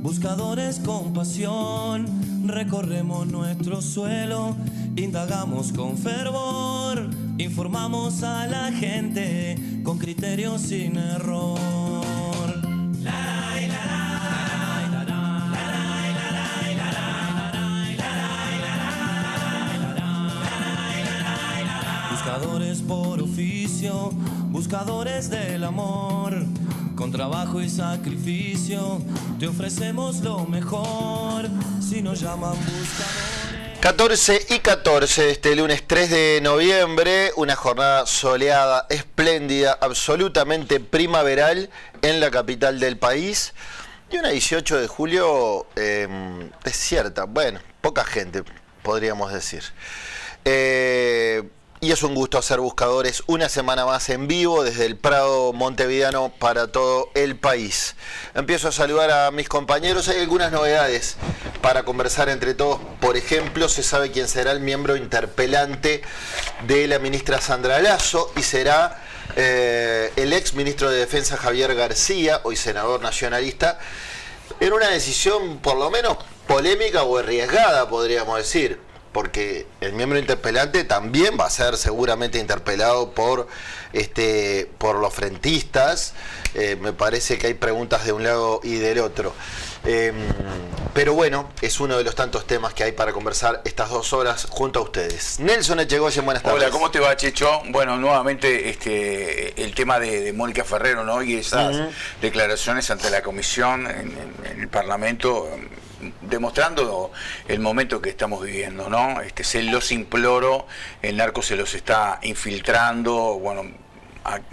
buscadores con pasión, recorremos nuestro suelo, indagamos con fervor, informamos a la gente con criterio sin error. Buscadores por oficio, buscadores del amor, con trabajo y sacrificio, te ofrecemos lo mejor, si nos llaman buscadores. 14:14 este lunes 3 de noviembre, una jornada soleada, espléndida, absolutamente primaveral en la capital del país, y una 18 de julio desierta, bueno, poca gente, podríamos decir. Y es un gusto hacer Buscadores una semana más en vivo desde el Prado montevideano para todo el país. Empiezo a saludar a mis compañeros. Hay algunas novedades para conversar entre todos. Por ejemplo, se sabe quién será el miembro interpelante de la ministra Sandra Lasso y será el ex ministro de Defensa Javier García, hoy senador nacionalista, en una decisión por lo menos polémica o arriesgada, podríamos decir, porque el miembro interpelante también va a ser seguramente interpelado por los frentistas. Me parece que hay preguntas de un lado y del otro. Pero bueno, es uno de los tantos temas que hay para conversar estas 2 horas junto a ustedes. Nelson Echegoyen, buenas tardes. Hola, ¿cómo te va, Checho? Bueno, nuevamente el tema de Mónica Ferrero, ¿no? Y esas declaraciones ante la comisión en el Parlamento, demostrando el momento que estamos viviendo, ¿no? Se los imploro, el narco se los está infiltrando, bueno,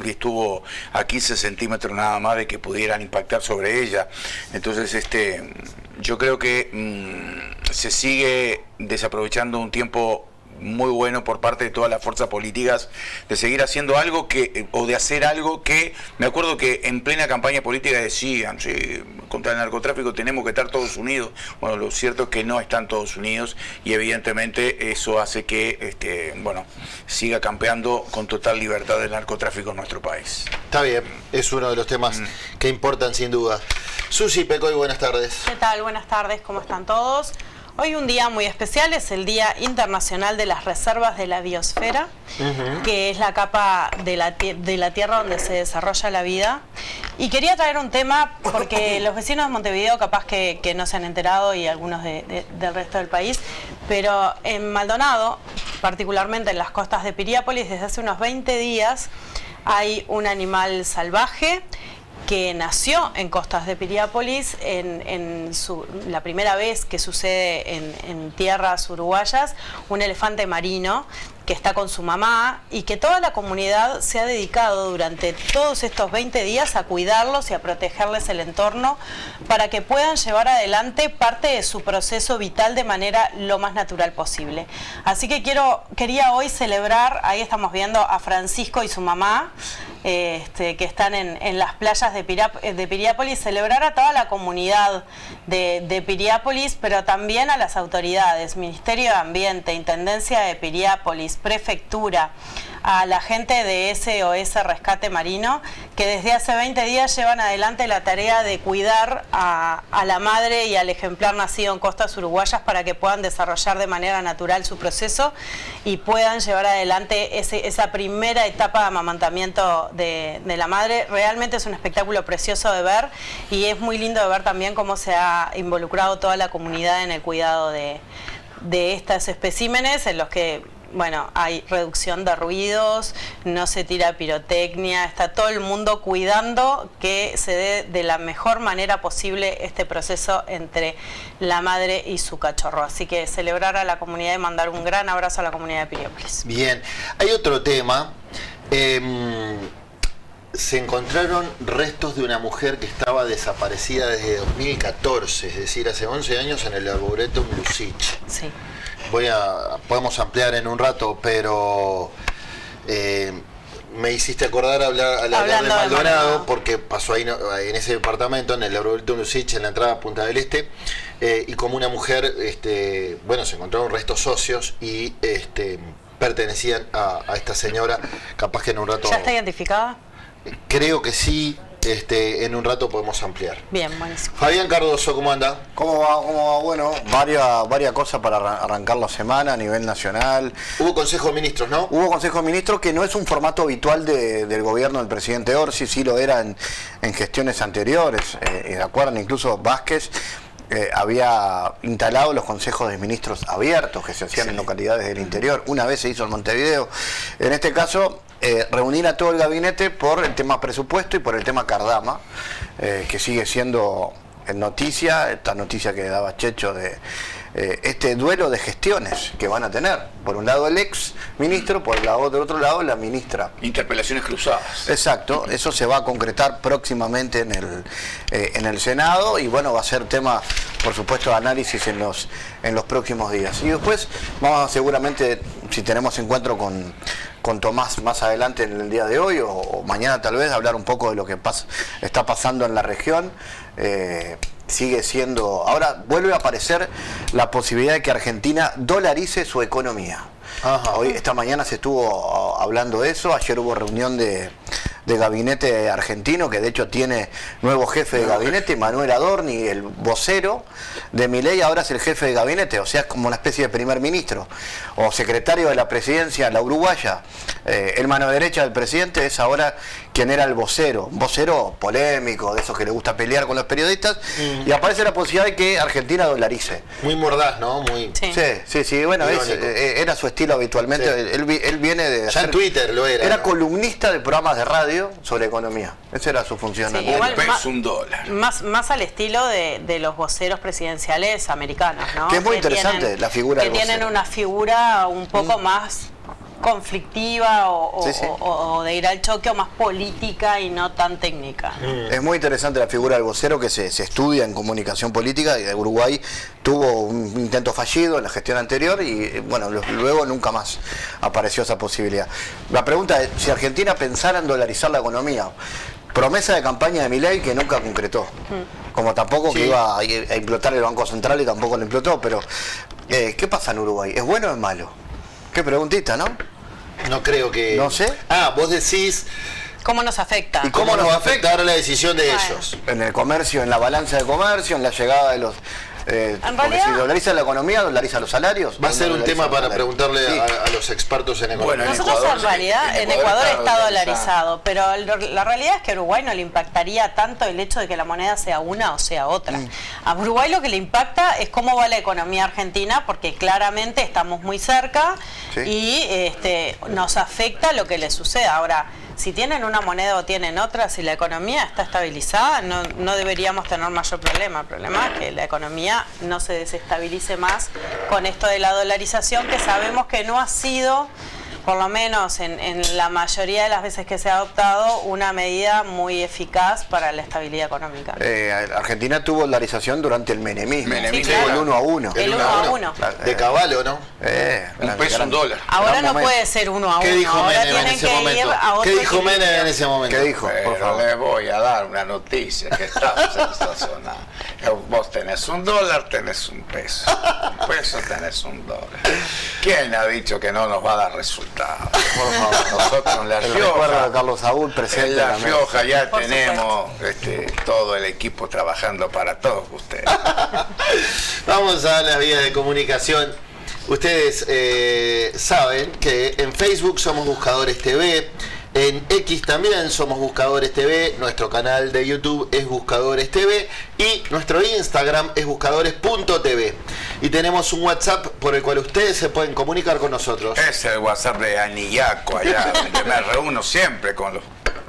estuvo a 15 centímetros nada más de que pudieran impactar sobre ella. Entonces, yo creo que se sigue desaprovechando un tiempo muy bueno por parte de todas las fuerzas políticas de seguir haciendo algo o de hacer algo que, me acuerdo que en plena campaña política decían, sí, contra el narcotráfico tenemos que estar todos unidos. Bueno, lo cierto es que no están todos unidos y evidentemente eso hace que siga campeando con total libertad el narcotráfico en nuestro país. Está bien, es uno de los temas que importan sin duda. Susi Pecoy, buenas tardes. ¿Qué tal? Buenas tardes, ¿cómo están todos? Hoy un día muy especial, es el Día Internacional de las Reservas de la Biosfera, que es la capa de la tierra donde se desarrolla la vida. Y quería traer un tema porque los vecinos de Montevideo capaz que no se han enterado y algunos del resto del país, pero en Maldonado, particularmente en las costas de Piriápolis, desde hace unos 20 días hay un animal salvaje que nació en costas de Piriápolis, la primera vez que sucede en tierras uruguayas, un elefante marino que está con su mamá y que toda la comunidad se ha dedicado durante todos estos 20 días a cuidarlos y a protegerles el entorno para que puedan llevar adelante parte de su proceso vital de manera lo más natural posible. Así que quería hoy celebrar, ahí estamos viendo a Francisco y su mamá, que están en las playas de Piriápolis, celebrar a toda la comunidad de Piriápolis, pero también a las autoridades, Ministerio de Ambiente, Intendencia de Piriápolis, Prefectura, a la gente de SOS Rescate Marino, que desde hace 20 días llevan adelante la tarea de cuidar a la madre y al ejemplar nacido en costas uruguayas para que puedan desarrollar de manera natural su proceso y puedan llevar adelante esa primera etapa de amamantamiento de la madre. Realmente es un espectáculo precioso de ver y es muy lindo de ver también cómo se ha involucrado toda la comunidad en el cuidado de estos especímenes, en los que hay reducción de ruidos, no se tira pirotecnia, está todo el mundo cuidando que se dé de la mejor manera posible este proceso entre la madre y su cachorro. Así que celebrar a la comunidad y mandar un gran abrazo a la comunidad de Piriápolis. Bien, hay otro tema. Se encontraron restos de una mujer que estaba desaparecida desde 2014, es decir, hace 11 años en el Arboretum Lucich. Sí. Podemos ampliar en un rato, pero me hiciste acordar hablar de Maldonado, porque pasó ahí en ese departamento, en el Arboretum Lucich, en la entrada a Punta del Este, y como una mujer, se encontraron restos óseos y pertenecían a esta señora, capaz que en un rato... ¿Ya está identificada? Creo que sí, en un rato podemos ampliar. Bien, buenísimo. Fabián Cardoso, ¿cómo anda? ¿Cómo va? Bueno, varias cosas para arrancar la semana a nivel nacional. Hubo Consejo de Ministros, ¿no? Hubo Consejo de Ministros, que no es un formato habitual del gobierno del presidente Orsi, sí lo era en gestiones anteriores. ¿De acuerdo? Incluso Vázquez había instalado los consejos de ministros abiertos que se hacían en localidades del interior. Una vez se hizo en Montevideo. En este caso, reunir a todo el gabinete por el tema presupuesto y por el tema Cardama, que sigue siendo en noticia, esta noticia que daba Checho de este duelo de gestiones que van a tener. Por un lado el ex ministro, por el lado del otro lado la ministra. Interpelaciones cruzadas. Exacto, eso se va a concretar próximamente en el Senado y bueno, va a ser tema, por supuesto, de análisis en los próximos días. Y después vamos seguramente, si tenemos encuentro con Tomás más adelante en el día de hoy o mañana tal vez, hablar un poco de lo que está pasando en la región. Sigue siendo, ahora vuelve a aparecer la posibilidad de que Argentina dolarice su economía. Ajá. Esta mañana se estuvo hablando de eso, ayer hubo reunión de gabinete argentino, que de hecho tiene nuevo jefe de gabinete, Manuel Adorni, el vocero de Milei, ahora es el jefe de gabinete, o sea, es como una especie de primer ministro, o secretario de la presidencia, la uruguaya, el mano derecha del presidente es ahora quien era el vocero, un vocero polémico, de esos que le gusta pelear con los periodistas, y aparece la posibilidad de que Argentina dolarice. Muy mordaz, ¿no? Muy... Sí, bueno, era su estilo habitualmente, sí. Él viene de... Ya en Twitter lo era. Era columnista de programas de radio sobre economía, esa era su función. Sí, igual $1. Más al estilo de los voceros presidenciales americanos, ¿no? Que es muy interesante la figura del vocero. Que tienen una figura un poco más conflictiva o de ir al choque o más política y no tan técnica. Es muy interesante la figura del vocero que se estudia en comunicación política y de Uruguay tuvo un intento fallido en la gestión anterior y bueno, luego nunca más apareció esa posibilidad. La pregunta es, si Argentina pensara en dolarizar la economía, promesa de campaña de Milei que nunca concretó, como tampoco que iba a implotar el Banco Central y tampoco lo implotó, pero ¿qué pasa en Uruguay? ¿Es bueno o es malo? Qué preguntita, ¿no? No creo que... No sé. Vos decís... ¿Cómo nos afecta? ¿Y cómo nos va a afectar la decisión de ellos? En el comercio, en la balanza de comercio, en la llegada de los... en porque realidad, si dolariza la economía, dolariza los salarios. Va a ser un tema para preguntarle Sí. a los expertos en economía. Bueno, nosotros Ecuador, en realidad, en en Ecuador Ecuador está está dolarizado, pero la realidad es que a Uruguay no le impactaría tanto el hecho de que la moneda sea una o sea otra. A Uruguay lo que le impacta es cómo va la economía argentina, porque claramente estamos muy cerca y nos afecta lo que le suceda. Ahora, si tienen una moneda o tienen otra, si la economía está estabilizada, no deberíamos tener mayor problema. El problema es que la economía no se desestabilice más con esto de la dolarización, que sabemos que no ha sido, por lo menos en la mayoría de las veces que se ha adoptado, una medida muy eficaz para la estabilidad económica. Argentina tuvo dolarización durante el menemismo. Sí, claro. El 1 a 1. El 1 a 1. De Caballo, ¿no? Un peso, un dólar. Ahora no puede ser 1 a 1. ¿Qué dijo Ahora Menem en tienen ese que ir momento? a otro ¿Qué dijo equilibrio. Menem en ese momento? ¿Qué dijo? Por Pero favor. le voy a dar una noticia que está sensacional. Vos tenés un dólar, tenés un peso. Un peso, tenés un dólar. ¿Quién ha dicho que no nos va a dar resultados? Por favor, nosotros en La El recuerdo de Rioja, Carlos Saúl presente en La en la mesa. Rioja ya Por tenemos todo el equipo trabajando para todos ustedes. Vamos a las vías de comunicación. Ustedes saben que en Facebook somos Buscadores TV, en X también somos Buscadores TV, nuestro canal de YouTube es Buscadores TV y nuestro Instagram es buscadores.tv. Y tenemos un WhatsApp por el cual ustedes se pueden comunicar con nosotros. Es el WhatsApp de Anillaco allá, donde me reúno siempre con los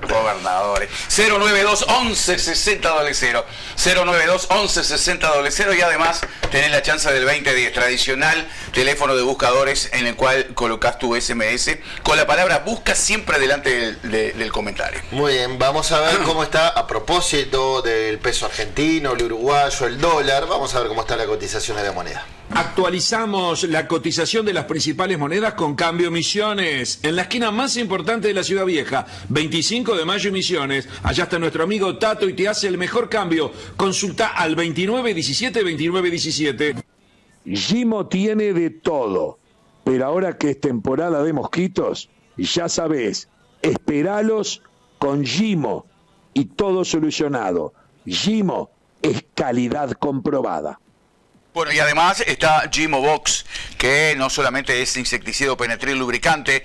gobernadores. 092 11 60 00 092 11 60 00 y además tenés la chance del 2010 tradicional teléfono de buscadores en el cual colocas tu SMS con la palabra busca siempre delante del comentario. Muy bien, vamos a ver cómo está a propósito del peso argentino, el uruguayo, el dólar. Vamos a ver cómo está la cotización de la moneda. Actualizamos la cotización de las principales monedas con Cambio Misiones. En la esquina más importante de la Ciudad Vieja, 25 de mayo Misiones. Allá está nuestro amigo Tato y te hace el mejor cambio. Consulta al 2917-2917. Gimo tiene de todo, pero ahora que es temporada de mosquitos, ya sabés, esperalos con Gimo. y todo solucionado. Gimo es calidad comprobada. Bueno, y además está Gimo Box, que no solamente es insecticida, penetril, lubricante.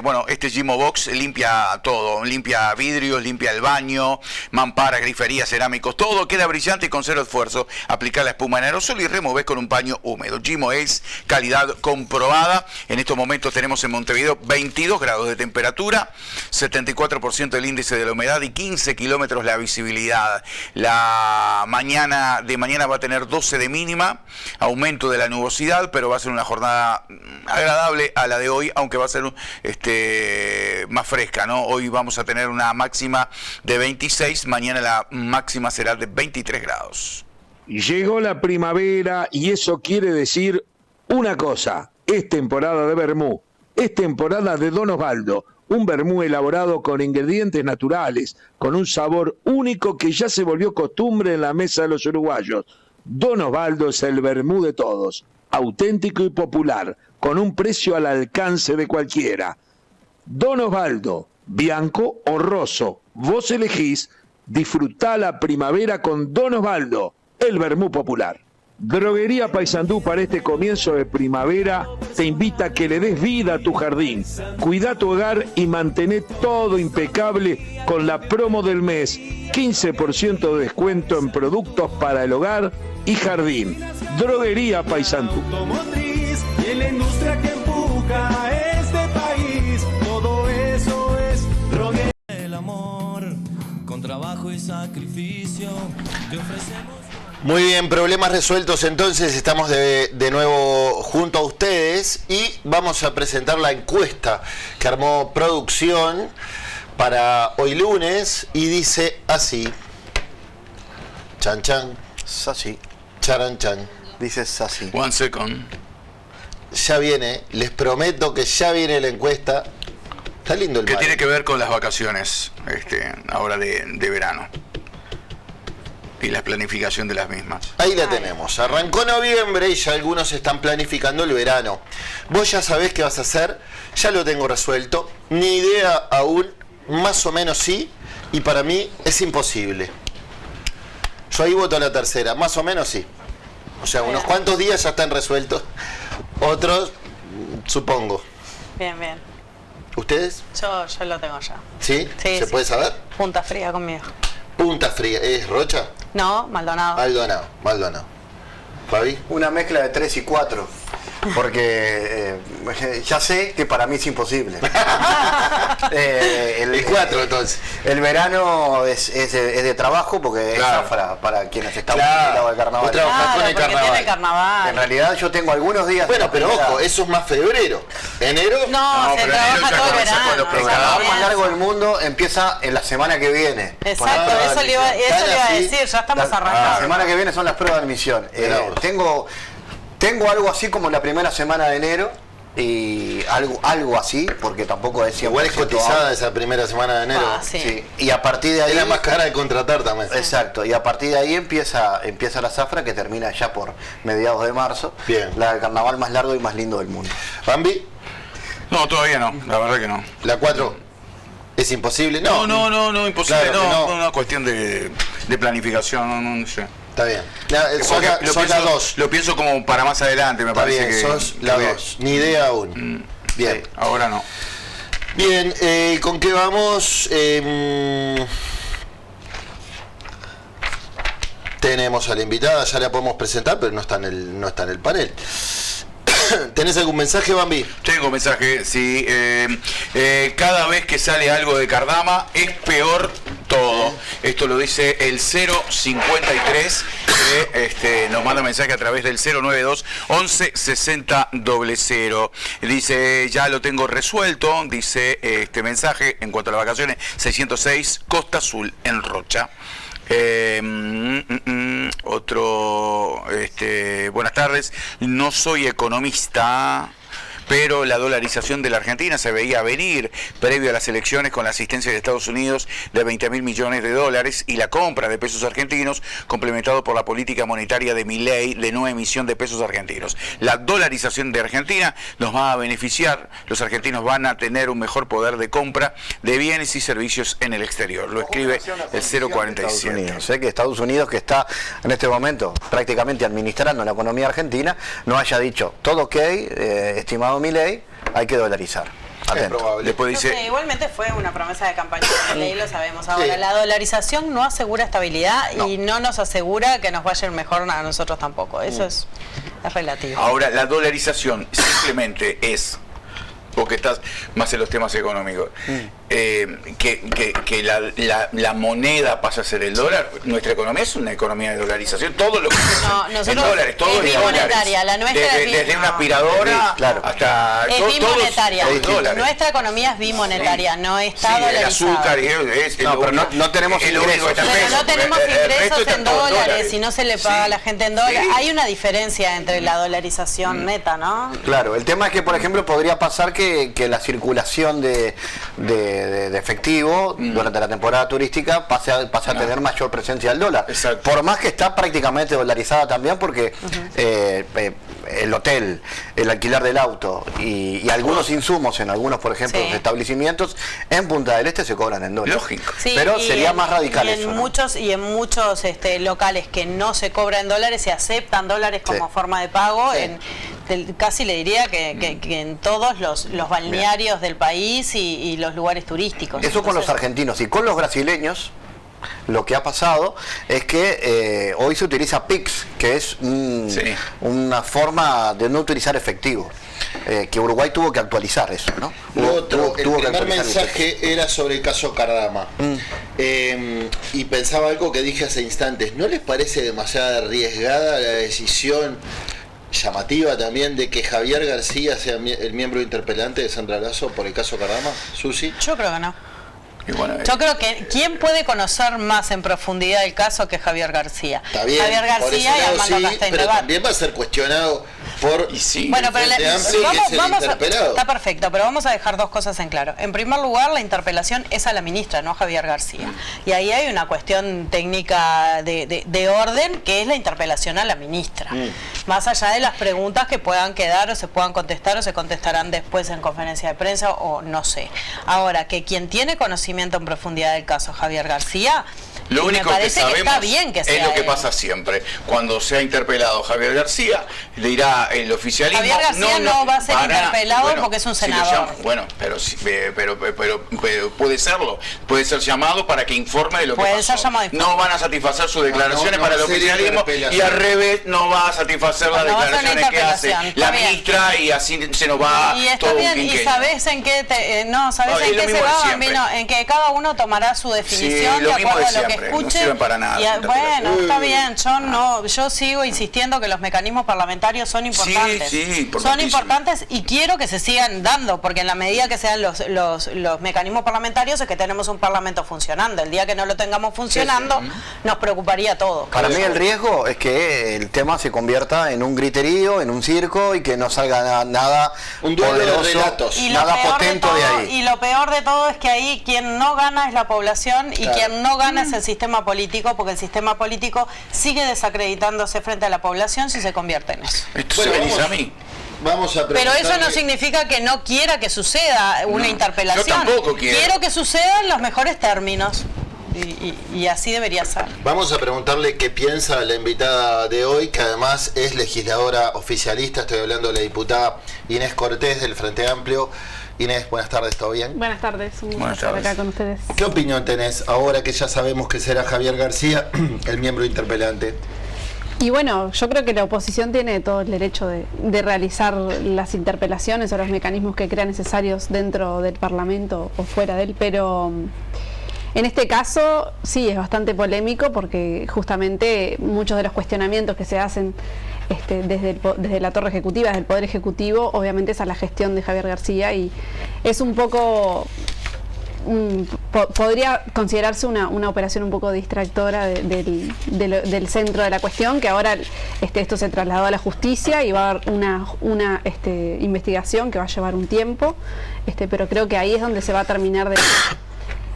Bueno, este Gimo Box limpia todo, limpia vidrios, limpia el baño, mamparas, griferías, cerámicos, todo queda brillante y con cero esfuerzo. Aplicar la espuma en aerosol y remover con un paño húmedo. Gimo es calidad comprobada. En estos momentos tenemos en Montevideo 22 grados de temperatura, 74% el índice de la humedad y 15 kilómetros la visibilidad. La mañana va a tener 12 de mínima, aumento de la nubosidad, pero va a ser una jornada agradable a la de hoy, aunque va a ser más fresca, ¿no? Hoy vamos a tener una máxima de 26, mañana la máxima será de 23 grados. Llegó la primavera y eso quiere decir una cosa: es temporada de vermú, es temporada de Don Osvaldo, un vermú elaborado con ingredientes naturales, con un sabor único que ya se volvió costumbre en la mesa de los uruguayos. Don Osvaldo es el vermú de todos, auténtico y popular, con un precio al alcance de cualquiera. Don Osvaldo, bianco o roso, vos elegís, disfrutá la primavera con Don Osvaldo, el vermú popular. Droguería Paysandú para este comienzo de primavera te invita a que le des vida a tu jardín. Cuida tu hogar y mantén todo impecable con la promo del mes. 15% de descuento en productos para el hogar y jardín. Droguería Paysandú. Automotriz y en la industria que empuja este país, todo eso es droguería. El amor, con trabajo y sacrificio, te ofrecemos. Muy bien, problemas resueltos entonces, estamos de nuevo junto a ustedes y vamos a presentar la encuesta que armó producción para hoy lunes y dice así: chan chan, Sassi. charan chan. Dice Sassi. One second. Ya viene, les prometo que ya viene la encuesta. Está lindo el Que mar. tiene que ver con las vacaciones, ahora de verano. Y la planificación de las mismas. Ahí la tenemos. Arrancó noviembre y ya algunos están planificando el verano. Vos ya sabés qué vas a hacer, ya lo tengo resuelto. Ni idea aún, más o menos sí, y para mí es imposible. Yo ahí voto a la tercera, más o menos sí. O sea, unos cuantos días ya están resueltos, otros supongo. Bien, bien. ¿Ustedes? Yo lo tengo ya. ¿Sí? Sí, ¿Se sí. puede saber? Punta fría conmigo. Punta fría, ¿es Rocha? No, Maldonado. Maldonado. ¿Fabi? Una mezcla de 3 y 4. Porque ya sé que para mí es imposible. El 4 entonces. El verano es de trabajo porque Claro. es zafra para quienes estamos Claro. en el lado del carnaval. Vos trabajás con el porque carnaval. tiene carnaval. En realidad yo tengo algunos días. Bueno, de la pero primera- ojo, eso es más febrero. ¿Enero? No, se pero trabaja enero ya todo el comienza con verano. los El programas. carnaval más largo del mundo empieza en la semana que viene. Exacto, Ah, eso le iba tan a así. decir, ya estamos La arrancando. semana que viene son las pruebas de admisión. Mirá vos. Tengo algo así como la primera semana de enero y algo así, porque tampoco es 100% Igual es cotizada algo. esa primera semana de enero. Ah, sí. Sí, y a partir de ahí Es la más cara de contratar también. Exacto, y a partir de ahí empieza la zafra que termina ya por mediados de marzo. Bien. La del carnaval más largo y más lindo del mundo. ¿Bambi? No, todavía no, la verdad que no. ¿La 4? ¿Es imposible? No. No, imposible, Claro que no. una cuestión de planificación, no sé. Está bien. Sos la 2. Lo pienso como para más adelante, me Está parece bien, que... sos la que- 2. Ni idea aún. Bien. Sí, ahora no. Bien, ¿con qué vamos? Tenemos a la invitada, ya la podemos presentar, pero no está en el panel. ¿Tenés algún mensaje, Bambi? Tengo mensaje, sí. Cada vez que sale algo de Cardama es peor todo. Esto lo dice el 053, que nos manda mensaje a través del 092 11 60 00. Dice, ya lo tengo resuelto, dice este mensaje en cuanto a las vacaciones, 606 Costa Azul en Rocha. Otro, buenas tardes, no soy economista, pero la dolarización de la Argentina se veía venir previo a las elecciones con la asistencia de Estados Unidos de 20.000 millones de dólares y la compra de pesos argentinos, complementado por la política monetaria de Milei de no emisión de pesos argentinos. La dolarización de Argentina nos va a beneficiar, los argentinos van a tener un mejor poder de compra de bienes y servicios en el exterior. Lo escribe el 047. Que Estados Unidos, que está en este momento prácticamente administrando la economía argentina, no haya dicho todo ok, estimado Milei, hay que dolarizar. Atento. Después dice, igualmente fue una promesa de campaña de ley, lo sabemos ahora. La dolarización no asegura estabilidad y no nos asegura que nos vaya a ir mejor a nosotros tampoco. Eso es relativo. ahora la dolarización simplemente es, porque estás más en los temas económicos, que la moneda pasa a ser el dólar. Nuestra economía es una economía de dolarización, todo lo que es en dólares, todo es bimonetaria. La nuestra desde una aspiradora hasta es bimonetaria. Nuestra economía es bimonetaria, no está dolarizada. El azúcar pero no tenemos ingresos. Pero no tenemos ingresos en dólares y no se le paga a la gente en dólares. Hay una diferencia entre la dolarización neta, ¿no? Claro, el tema es que, por ejemplo, podría pasar que la circulación de efectivo durante la temporada turística pase a tener mayor presencia del dólar. Exacto. Por más que está prácticamente dolarizada también, porque el hotel, el alquiler del auto y algunos insumos en algunos, por ejemplo, establecimientos en Punta del Este se cobran en dólares. Lógico. Sí, pero sería más radical y en eso, ¿no? muchos locales que no se cobra en dólares, se aceptan dólares como forma de pago. Casi le diría que en todos los balnearios del país y los lugares turísticos. Eso con los argentinos. Y con los brasileños, lo que ha pasado es que hoy se utiliza PIX, que es una forma de no utilizar efectivo. Que Uruguay tuvo que actualizar eso, ¿no? El primer mensaje era sobre el caso Cardama. Y pensaba algo que dije hace instantes. ¿No les parece demasiado arriesgada la decisión llamativa también de que Javier García sea el miembro interpelante de Sandra Lasso por el caso Cardama? ¿Susi? Yo creo que no. Bueno, yo creo que ¿quién puede conocer más en profundidad el caso que Javier García? Está bien, Javier García y Armando Castaño. Pero también va a ser cuestionado por bueno, pero vamos está perfecto, pero vamos a dejar dos cosas en claro. En primer lugar, la interpelación es a la ministra, no a Javier García. Y ahí hay una cuestión técnica de orden, que es la interpelación a la ministra. Más allá de las preguntas que puedan quedar o se puedan contestar o se contestarán después en conferencia de prensa o no sé. Ahora, que quien tiene conocimiento en profundidad del caso Javier García, lo único que sabemos que está bien que sea es lo que él. Pasa siempre. Cuando se ha interpelado Javier García, le dirá el oficialismo. Javier García no va a ser interpelado porque es un senador. Pero puede serlo. Puede ser llamado para que informe de lo que pasó. No van a satisfacer sus declaraciones para el oficialismo y al revés no va a satisfacer las declaraciones que hace la ministra y así se nos va y está todo bien, un quinquenio. ¿Y sabés en qué se va? En que cada uno tomará su definición de acuerdo a lo que escuche. No sirven para nada. Bueno, está bien, yo sigo insistiendo que los mecanismos parlamentarios son importantes. Son importantes y quiero que se sigan dando, porque en la medida que sean los mecanismos parlamentarios es que tenemos un parlamento funcionando. El día que no lo tengamos funcionando, nos preocuparía a todos. Para mí el riesgo es que el tema se convierta en un griterío, en un circo y que no salga nada poderoso, nada potente de ahí. Y lo peor de todo es que ahí quien no gana es la población y quien no gana es el sistema político, porque el sistema político sigue desacreditándose frente a la población si se convierte en eso. Vamos a pero eso no significa que no quiera que suceda una interpelación. Yo tampoco quiero que suceda en los mejores términos. Y así debería ser. Vamos a preguntarle qué piensa la invitada de hoy, que además es legisladora oficialista. Estoy hablando de la diputada Inés Cortés del Frente Amplio. Inés, buenas tardes, ¿todo bien? Buenas tardes, un gusto estar acá con ustedes. ¿Qué opinión tenés ahora que ya sabemos que será Javier García el miembro interpelante? Y bueno, yo creo que la oposición tiene todo el derecho de realizar las interpelaciones o los mecanismos que crea necesarios dentro del Parlamento o fuera de él, pero en este caso sí es bastante polémico porque justamente muchos de los cuestionamientos que se hacen desde la torre ejecutiva, desde el Poder Ejecutivo, obviamente es a la gestión de Javier García y es un poco podría considerarse una operación un poco distractora del centro de la cuestión, que ahora esto se trasladó a la justicia y va a haber una investigación que va a llevar un tiempo, pero creo que ahí es donde se va a terminar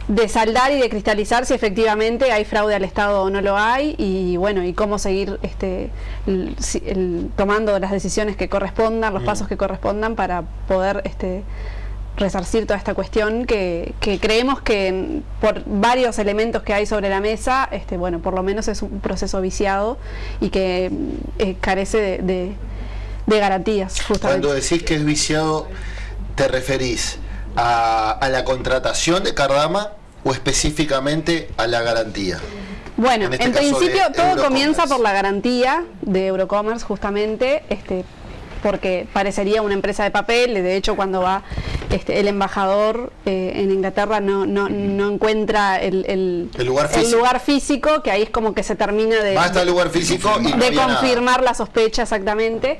de saldar y de cristalizar si efectivamente hay fraude al Estado o no lo hay, y bueno, y cómo seguir tomando las decisiones que correspondan, los pasos que correspondan para poder resarcir toda esta cuestión que creemos que por varios elementos que hay sobre la mesa, bueno, por lo menos es un proceso viciado y que carece de garantías, justamente. Cuando decís que es viciado, ¿te referís a la contratación de Cardama o específicamente a la garantía? Bueno, en este en caso principio de todo Eurocommerce. comienza por la garantía de Eurocommerce, justamente, porque parecería una empresa de papel. De hecho, cuando va el embajador en Inglaterra no encuentra el lugar físico, que ahí es como que se termina de Va hasta el lugar físico y no de había confirmar nada. la sospecha exactamente.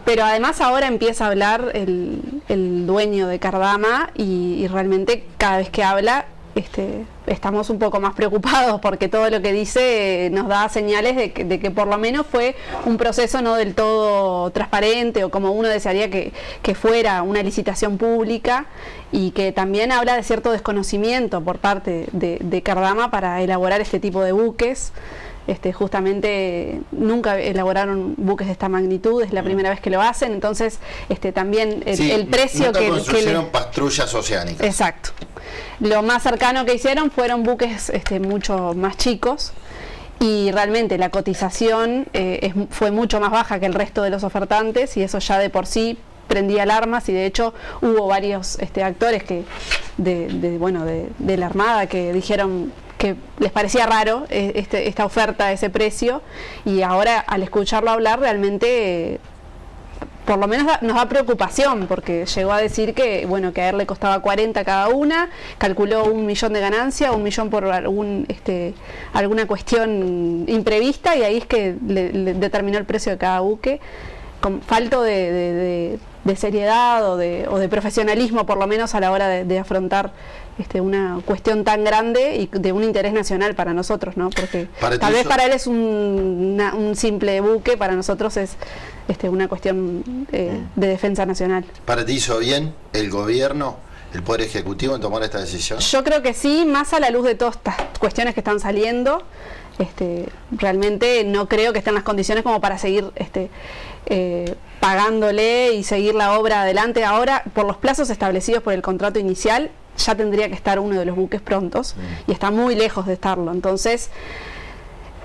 Pero además ahora empieza a hablar el dueño de Cardama y realmente cada vez que habla estamos un poco más preocupados, porque todo lo que dice nos da señales de que por lo menos fue un proceso no del todo transparente, o como uno desearía que fuera una licitación pública, y que también habla de cierto desconocimiento por parte de Cardama para elaborar este tipo de buques. Justamente nunca elaboraron buques de esta magnitud, es la primera vez que lo hacen, entonces también el precio nunca que construyeron patrullas oceánicas. Exacto. Lo más cercano que hicieron fueron buques mucho más chicos, y realmente la cotización fue mucho más baja que el resto de los ofertantes, y eso ya de por sí prendía alarmas, y de hecho hubo varios actores de la Armada que dijeron que les parecía raro esta oferta a ese precio, y ahora al escucharlo hablar realmente por lo menos nos da preocupación, porque llegó a decir que a él le costaba 40 cada una, calculó 1 millón de ganancia, 1 millón por alguna cuestión imprevista, y ahí es que le determinó el precio de cada buque, con falto de seriedad o de profesionalismo, por lo menos a la hora de afrontar una cuestión tan grande y de un interés nacional para nosotros, ¿no? Porque tal vez para él es un simple buque, para nosotros es una cuestión de defensa nacional. ¿Para ti hizo bien el gobierno, el Poder Ejecutivo, en tomar esta decisión? Yo creo que sí, más a la luz de todas estas cuestiones que están saliendo. Realmente no creo que estén las condiciones como para seguir pagándole y seguir la obra adelante. Ahora, por los plazos establecidos por el contrato inicial, ya tendría que estar uno de los buques prontos, y está muy lejos de estarlo. Entonces,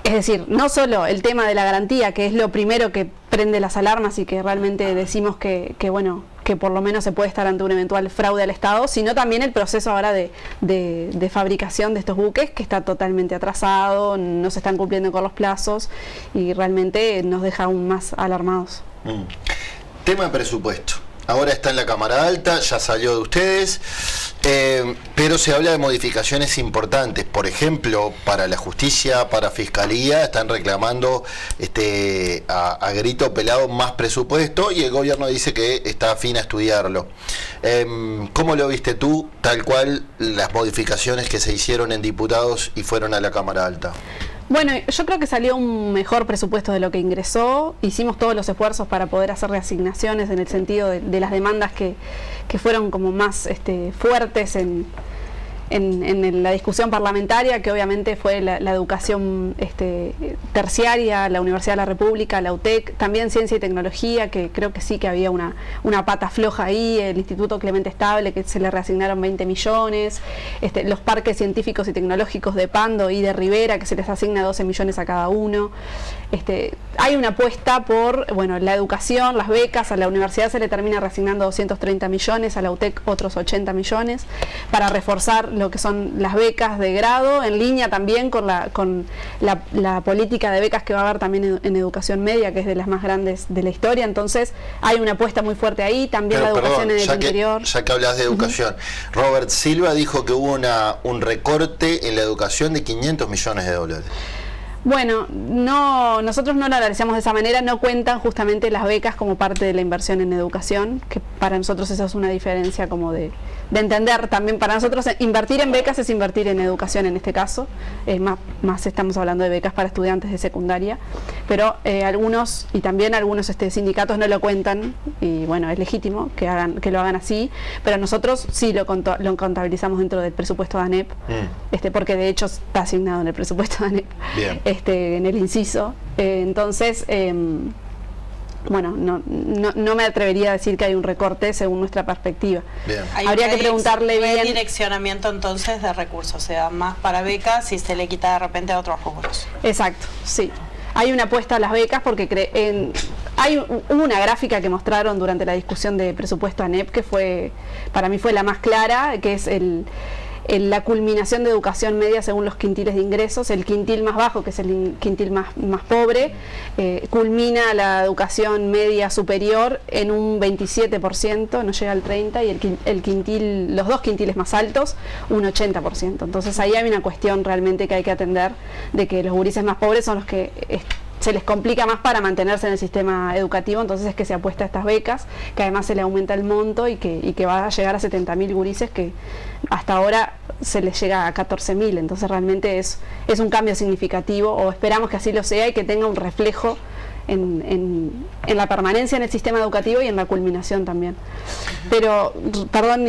es decir, no solo el tema de la garantía, que es lo primero que prende las alarmas y que realmente decimos que por lo menos se puede estar ante un eventual fraude al Estado, sino también el proceso ahora de fabricación de estos buques, que está totalmente atrasado, no se están cumpliendo con los plazos, y realmente nos deja aún más alarmados. Tema de presupuesto. Ahora está en la Cámara Alta, ya salió de ustedes, pero se habla de modificaciones importantes. Por ejemplo, para la justicia, para Fiscalía, están reclamando a grito pelado más presupuesto, y el gobierno dice que está afín a estudiarlo. ¿Cómo lo viste tú, tal cual, las modificaciones que se hicieron en diputados y fueron a la Cámara Alta? Bueno, yo creo que salió un mejor presupuesto de lo que ingresó. Hicimos todos los esfuerzos para poder hacer reasignaciones en el sentido de las demandas que fueron como más fuertes en la discusión parlamentaria, que obviamente fue la educación terciaria, la Universidad de la República, la UTEC, también Ciencia y Tecnología, que creo que sí que había una pata floja ahí, el Instituto Clemente Estable, que se le reasignaron 20 millones, los parques científicos y tecnológicos de Pando y de Rivera, que se les asigna 12 millones a cada uno. Hay una apuesta por la educación, las becas. A la universidad se le termina reasignando 230 millones, a la UTEC otros 80 millones, para reforzar lo que son las becas de grado, en línea también con la política de becas que va a haber también en educación media, que es de las más grandes de la historia. Entonces hay una apuesta muy fuerte ahí, también la educación en el interior. Ya que hablas de educación, Robert Silva dijo que hubo un recorte en la educación de 500 millones de dólares. Bueno, nosotros no lo analizamos de esa manera, no cuentan justamente las becas como parte de la inversión en educación, que para nosotros esa es una diferencia como de entender también para nosotros, invertir en becas es invertir en educación en este caso, más estamos hablando de becas para estudiantes de secundaria, pero algunos y también algunos sindicatos no lo cuentan, y bueno, es legítimo que lo hagan así, pero nosotros sí lo contabilizamos dentro del presupuesto de ANEP, porque de hecho está asignado en el presupuesto de ANEP, en el inciso, entonces bueno, no me atrevería a decir que hay un recorte según nuestra perspectiva. Habría que preguntarle bien. ¿Hay direccionamiento entonces de recursos? O sea, más para becas y se le quita de repente a otros rubros. Exacto, sí. Hay una apuesta a las becas porque hay una gráfica que mostraron durante la discusión de presupuesto ANEP que para mí fue la más clara, que es la culminación de educación media según los quintiles de ingresos. El quintil más bajo, que es el quintil más pobre, culmina la educación media superior en un 27%, no llega al 30%, y los dos quintiles más altos, un 80%. Entonces ahí hay una cuestión realmente que hay que atender, de que los gurises más pobres son los que se les complica más para mantenerse en el sistema educativo, entonces es que se apuesta a estas becas, que además se le aumenta el monto y que va a llegar a 70.000 gurises, que hasta ahora se les llega a 14.000, entonces realmente es un cambio significativo, o esperamos que así lo sea y que tenga un reflejo en la permanencia en el sistema educativo y en la culminación también. Pero, perdón,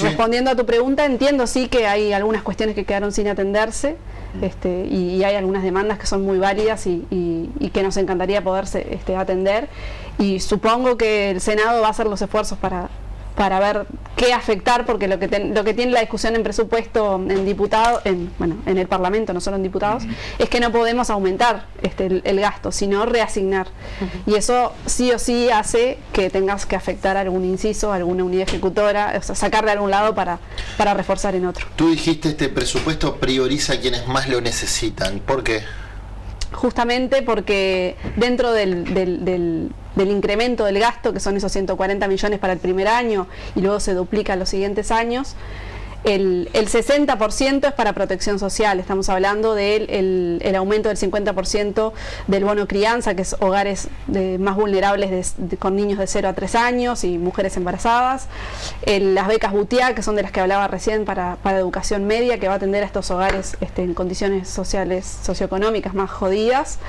respondiendo a tu pregunta, entiendo sí que hay algunas cuestiones que quedaron sin atenderse, y hay algunas demandas que son muy válidas y que nos encantaría poderse atender, y supongo que el Senado va a hacer los esfuerzos para ver qué afectar, porque lo que tiene la discusión en presupuesto en diputados, en el Parlamento, no solo en diputados, es que no podemos aumentar el gasto, sino reasignar. Y eso sí o sí hace que tengas que afectar algún inciso, alguna unidad ejecutora, o sea, sacar de algún lado para reforzar en otro. Tú dijiste, este presupuesto prioriza a quienes más lo necesitan. ¿Por qué? Justamente porque dentro del incremento del gasto, que son esos 140 millones para el primer año y luego se duplica los siguientes años, el 60% es para protección social. Estamos hablando del aumento del 50% del bono crianza, que es hogares más vulnerables con niños de 0 a 3 años y mujeres embarazadas. Las becas Butiá, que son de las que hablaba recién, para educación media, que va a atender a estos hogares en condiciones sociales, socioeconómicas más jodidas.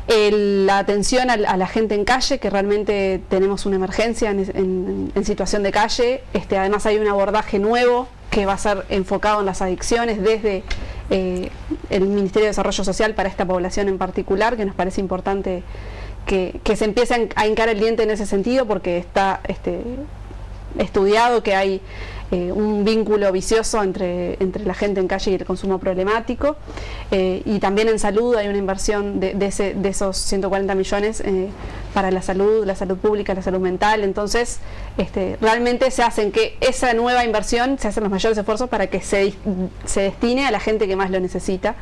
La atención a la gente en calle, que realmente tenemos una emergencia en situación de calle. Además hay un abordaje nuevo que va a ser enfocado en las adicciones desde el Ministerio de Desarrollo Social para esta población en particular, que nos parece importante que se empiece a hincar el diente en ese sentido, porque está estudiado que hay un vínculo vicioso entre la gente en calle y el consumo problemático, y también en salud hay una inversión de esos 140 millones para la salud pública, la salud mental. Entonces realmente se hacen que esa nueva inversión, se hacen los mayores esfuerzos para que se destine a la gente que más lo necesita,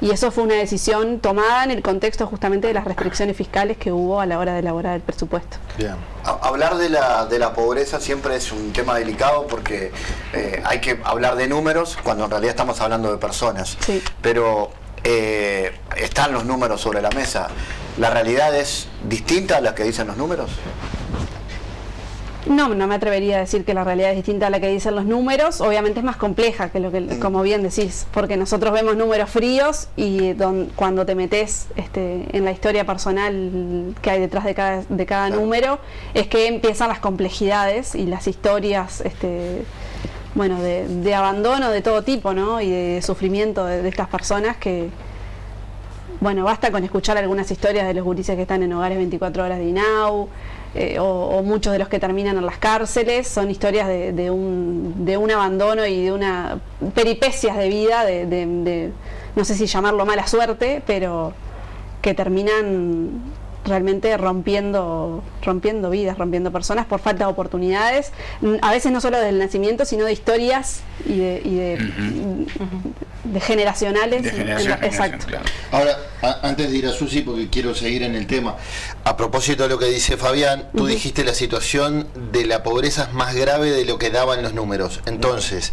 y eso fue una decisión tomada en el contexto justamente de las restricciones fiscales que hubo a la hora de elaborar el presupuesto. Bien. Hablar de la pobreza siempre es un tema delicado, porque hay que hablar de números cuando en realidad estamos hablando de personas. Sí. Pero están los números sobre la mesa. ¿La realidad es distinta a la que dicen los números? No me atrevería a decir que la realidad es distinta a la que dicen los números. Obviamente es más compleja que lo que, como bien decís, porque nosotros vemos números fríos y cuando te metes en la historia personal que hay detrás de cada número, es que empiezan las complejidades y las historias de abandono de todo tipo, ¿no? Y de sufrimiento de estas personas que, basta con escuchar algunas historias de los gurises que están en hogares 24 horas de INAU, o muchos de los que terminan en las cárceles. Son historias de un abandono y de una peripecias de vida, no sé si llamarlo mala suerte, pero que terminan realmente rompiendo vidas, rompiendo personas por falta de oportunidades, a veces no solo del nacimiento, sino de historias y de generacionales. Exacto. Claro. Ahora, antes de ir a Susi, porque quiero seguir en el tema, a propósito de lo que dice Fabián, tú dijiste la situación de la pobreza es más grave de lo que daban los números. Entonces,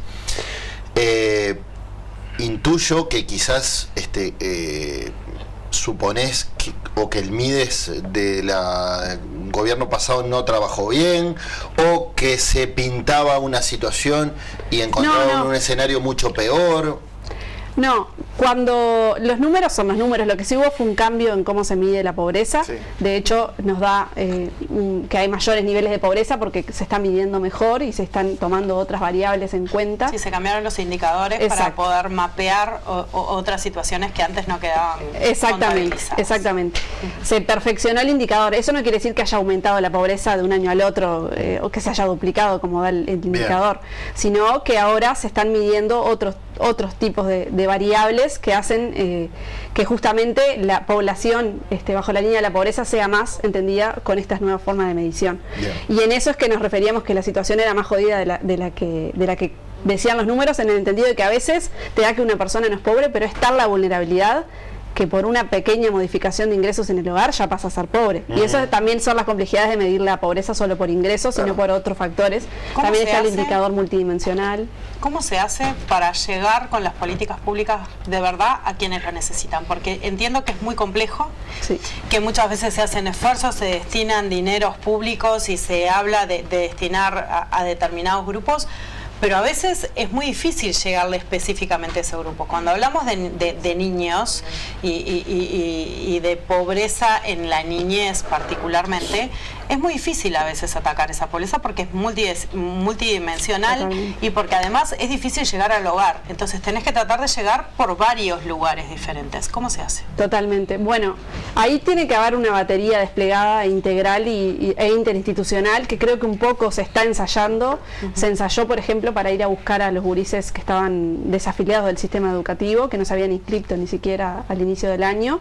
intuyo que quizás suponés que el MIDES de la gobierno pasado no trabajó bien, o que se pintaba una situación y encontraban un escenario mucho peor. No, cuando los números son los números, lo que sí hubo fue un cambio en cómo se mide la pobreza. Sí. De hecho, nos da que hay mayores niveles de pobreza porque se está midiendo mejor y se están tomando otras variables en cuenta. Sí, se cambiaron los indicadores para poder mapear otras situaciones que antes no quedaban contabilizadas. Exactamente. Se perfeccionó el indicador. Eso no quiere decir que haya aumentado la pobreza de un año al otro o que se haya duplicado como da el indicador, sino que ahora se están midiendo otros tipos de variables que hacen que justamente la población bajo la línea de la pobreza sea más entendida con estas nuevas formas de medición. Y en eso es que nos referíamos que la situación era más jodida de la que decían los números, en el entendido de que a veces te da que una persona no es pobre, pero es tal la vulnerabilidad que por una pequeña modificación de ingresos en el hogar ya pasa a ser pobre. Y eso también son las complejidades de medir la pobreza solo por ingresos, sino por otros factores. También está el indicador multidimensional. ¿Cómo se hace para llegar con las políticas públicas de verdad a quienes lo necesitan? Porque entiendo que es muy complejo, que muchas veces se hacen esfuerzos, se destinan dineros públicos y se habla de destinar a determinados grupos, pero a veces es muy difícil llegarle específicamente a ese grupo. Cuando hablamos de niños y de pobreza en la niñez particularmente, es muy difícil a veces atacar esa pobreza porque es multidimensional. Totalmente. Y porque además es difícil llegar al hogar. Entonces tenés que tratar de llegar por varios lugares diferentes. ¿Cómo se hace? Totalmente. Bueno, ahí tiene que haber una batería desplegada, integral e interinstitucional, que creo que un poco se está ensayando. Se ensayó, por ejemplo, para ir a buscar a los gurises que estaban desafiliados del sistema educativo, que no se habían inscrito ni siquiera al inicio del año.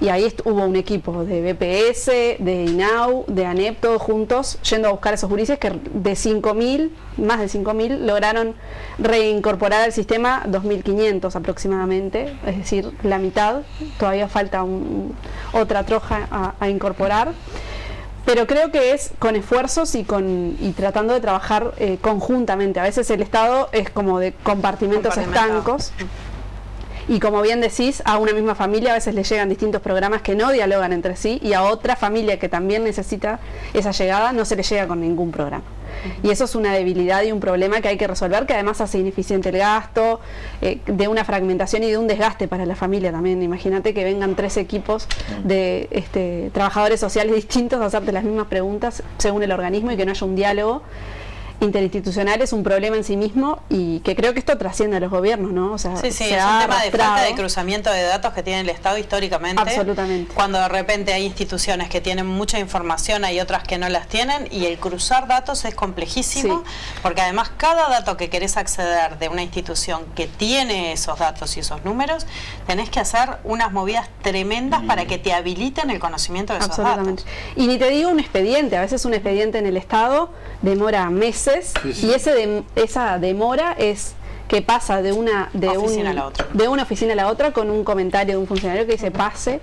Y ahí hubo un equipo de BPS, de INAU, de ANEP, todos juntos, yendo a buscar a esos gurises que de 5.000, más de 5.000, lograron reincorporar al sistema 2.500 aproximadamente, es decir, la mitad. Todavía falta otra troja a incorporar. Pero creo que es con esfuerzos y tratando de trabajar conjuntamente. A veces el Estado es como de compartimentos estancos. Y como bien decís, a una misma familia a veces le llegan distintos programas que no dialogan entre sí, y a otra familia que también necesita esa llegada no se le llega con ningún programa. Y eso es una debilidad y un problema que hay que resolver, que además hace ineficiente el gasto, de una fragmentación y de un desgaste para la familia también. Imagínate que vengan 3 equipos de trabajadores sociales distintos a hacerte las mismas preguntas según el organismo y que no haya un diálogo interinstitucional. Es un problema en sí mismo y que creo que esto trasciende a los gobiernos, ¿no? O sea, sí, es un tema de falta de cruzamiento de datos que tiene el Estado históricamente. Absolutamente. Cuando de repente hay instituciones que tienen mucha información, hay otras que no las tienen, y el cruzar datos es complejísimo, porque además cada dato que querés acceder de una institución que tiene esos datos y esos números, tenés que hacer unas movidas tremendas para que te habiliten el conocimiento de esos datos. Y ni te digo un expediente, a veces un expediente en el Estado demora meses. Y esa demora es que pasa de una oficina a la otra con un comentario de un funcionario que dice pase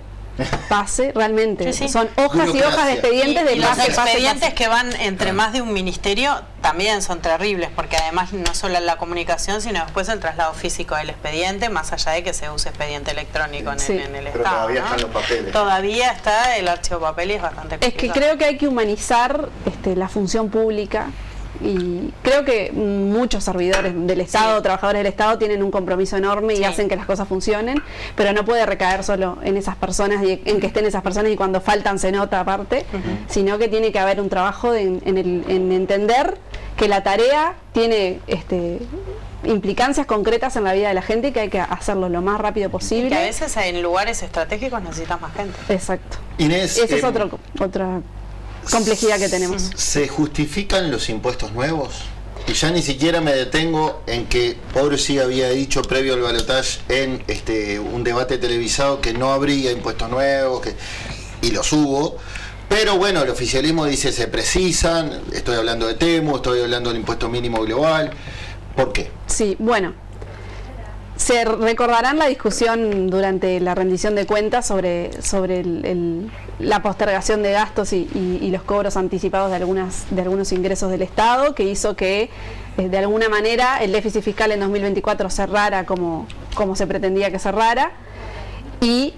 realmente. Son hojas y hojas de expedientes de los expedientes que van entre más de un ministerio también son terribles, porque además no solo la comunicación, sino después el traslado físico del expediente, más allá de que se use expediente electrónico en el Estado. Todavía están los papeles. Todavía está el archivo papel y es bastante complicado. Es que creo que hay que humanizar la función pública. Y creo que muchos servidores del Estado, trabajadores del Estado, tienen un compromiso enorme y hacen que las cosas funcionen, pero no puede recaer solo en esas personas y en que estén esas personas y cuando faltan se nota aparte, sino que tiene que haber un trabajo en entender que la tarea tiene implicancias concretas en la vida de la gente y que hay que hacerlo lo más rápido posible. Y que a veces en lugares estratégicos necesitas más gente. Exacto. Inés, esa es otra complejidad que tenemos. ¿Se justifican los impuestos nuevos? Y ya ni siquiera me detengo en que Orsi había dicho previo al balotaje en un debate televisado que no habría impuestos nuevos, y los hubo. Pero bueno, el oficialismo dice se precisan, estoy hablando de Temu, estoy hablando del impuesto mínimo global. ¿Por qué? Sí, bueno. Se recordarán la discusión durante la rendición de cuentas sobre la postergación de gastos y los cobros anticipados de algunos ingresos del Estado, que hizo que de alguna manera el déficit fiscal en 2024 cerrara como se pretendía que cerrara, y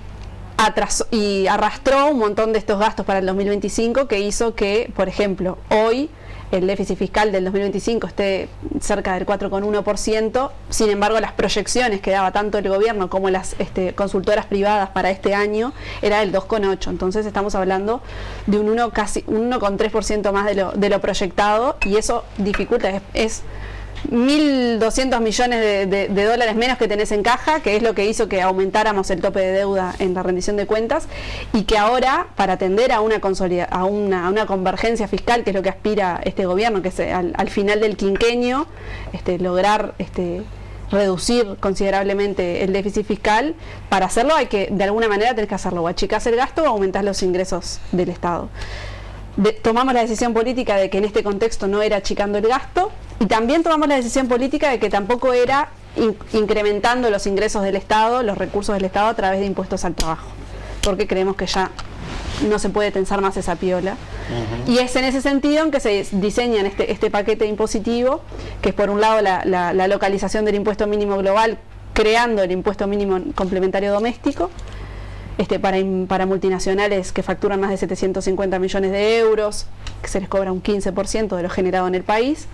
atrasó y arrastró un montón de estos gastos para el 2025, que hizo que, por ejemplo, hoy el déficit fiscal del 2025 esté cerca del 4,1%, sin embargo las proyecciones que daba tanto el gobierno como las consultoras privadas para este año era del 2,8%, entonces estamos hablando de un 1,3% más de lo proyectado, y eso dificulta, es 1.200 millones de dólares menos que tenés en caja, que es lo que hizo que aumentáramos el tope de deuda en la rendición de cuentas, y que ahora, para atender a una convergencia fiscal, que es lo que aspira este gobierno, que es al final del quinquenio, lograr reducir considerablemente el déficit fiscal, para hacerlo hay que, de alguna manera, tenés que hacerlo, o achicás el gasto o aumentás los ingresos del Estado. Tomamos la decisión política de que en este contexto no era achicando el gasto, y también tomamos la decisión política de que tampoco era incrementando los ingresos del Estado, los recursos del Estado a través de impuestos al trabajo, porque creemos que ya no se puede tensar más esa piola. Y es en ese sentido en que se diseñan este paquete impositivo, que es por un lado la localización del impuesto mínimo global, creando el impuesto mínimo complementario doméstico, para multinacionales que facturan más de 750 millones de euros, que se les cobra un 15% de lo generado en el país,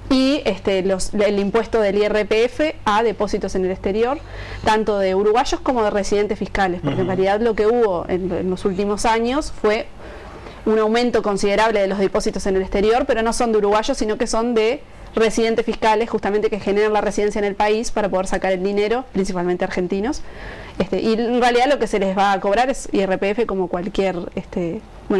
y el impuesto del IRPF a depósitos en el exterior, tanto de uruguayos como de residentes fiscales, porque en realidad lo que hubo en los últimos años fue un aumento considerable de los depósitos en el exterior, pero no son de uruguayos, sino que son de residentes fiscales, justamente, que generan la residencia en el país para poder sacar el dinero, principalmente argentinos. Y en realidad lo que se les va a cobrar es IRPF como cualquier,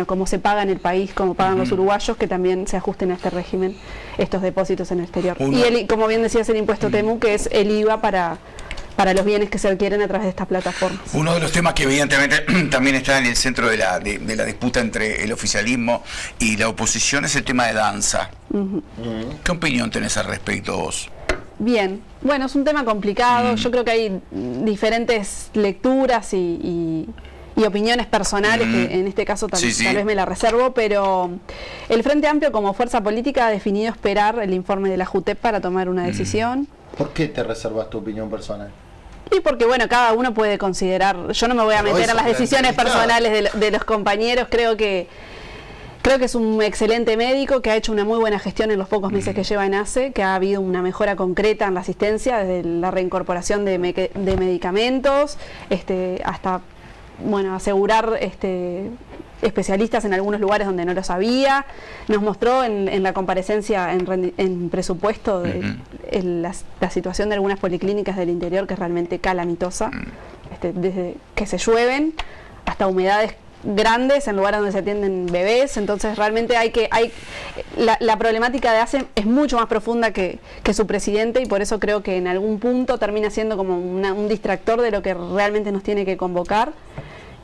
como se paga en el país, como pagan los uruguayos, que también se ajusten a este régimen, estos depósitos en el exterior. Y como bien decías, el impuesto TEMU, que es el IVA para los bienes que se adquieren a través de estas plataformas. Uno de los temas que evidentemente también está en el centro de la disputa entre el oficialismo y la oposición es el tema de danza. ¿Qué opinión tenés al respecto vos? Bien, bueno, es un tema complicado. Yo creo que hay diferentes lecturas y opiniones personales, que en este caso tal vez me la reservo, pero el Frente Amplio como fuerza política ha definido esperar el informe de la JUTEP para tomar una decisión. ¿Por qué te reservas tu opinión personal? Y porque, bueno, cada uno puede considerar, yo no me voy a meter en las decisiones personales de los compañeros. Creo que es un excelente médico, que ha hecho una muy buena gestión en los pocos meses que lleva en ACE, que ha habido una mejora concreta en la asistencia, desde la reincorporación de medicamentos, hasta, asegurar especialistas en algunos lugares donde no los había. Nos mostró en la comparecencia en presupuesto la situación de algunas policlínicas del interior, que es realmente calamitosa, desde que se llueven hasta humedades grandes en lugares donde se atienden bebés. Entonces realmente la problemática de ACE es mucho más profunda que su presidente, y por eso creo que en algún punto termina siendo como un distractor de lo que realmente nos tiene que convocar.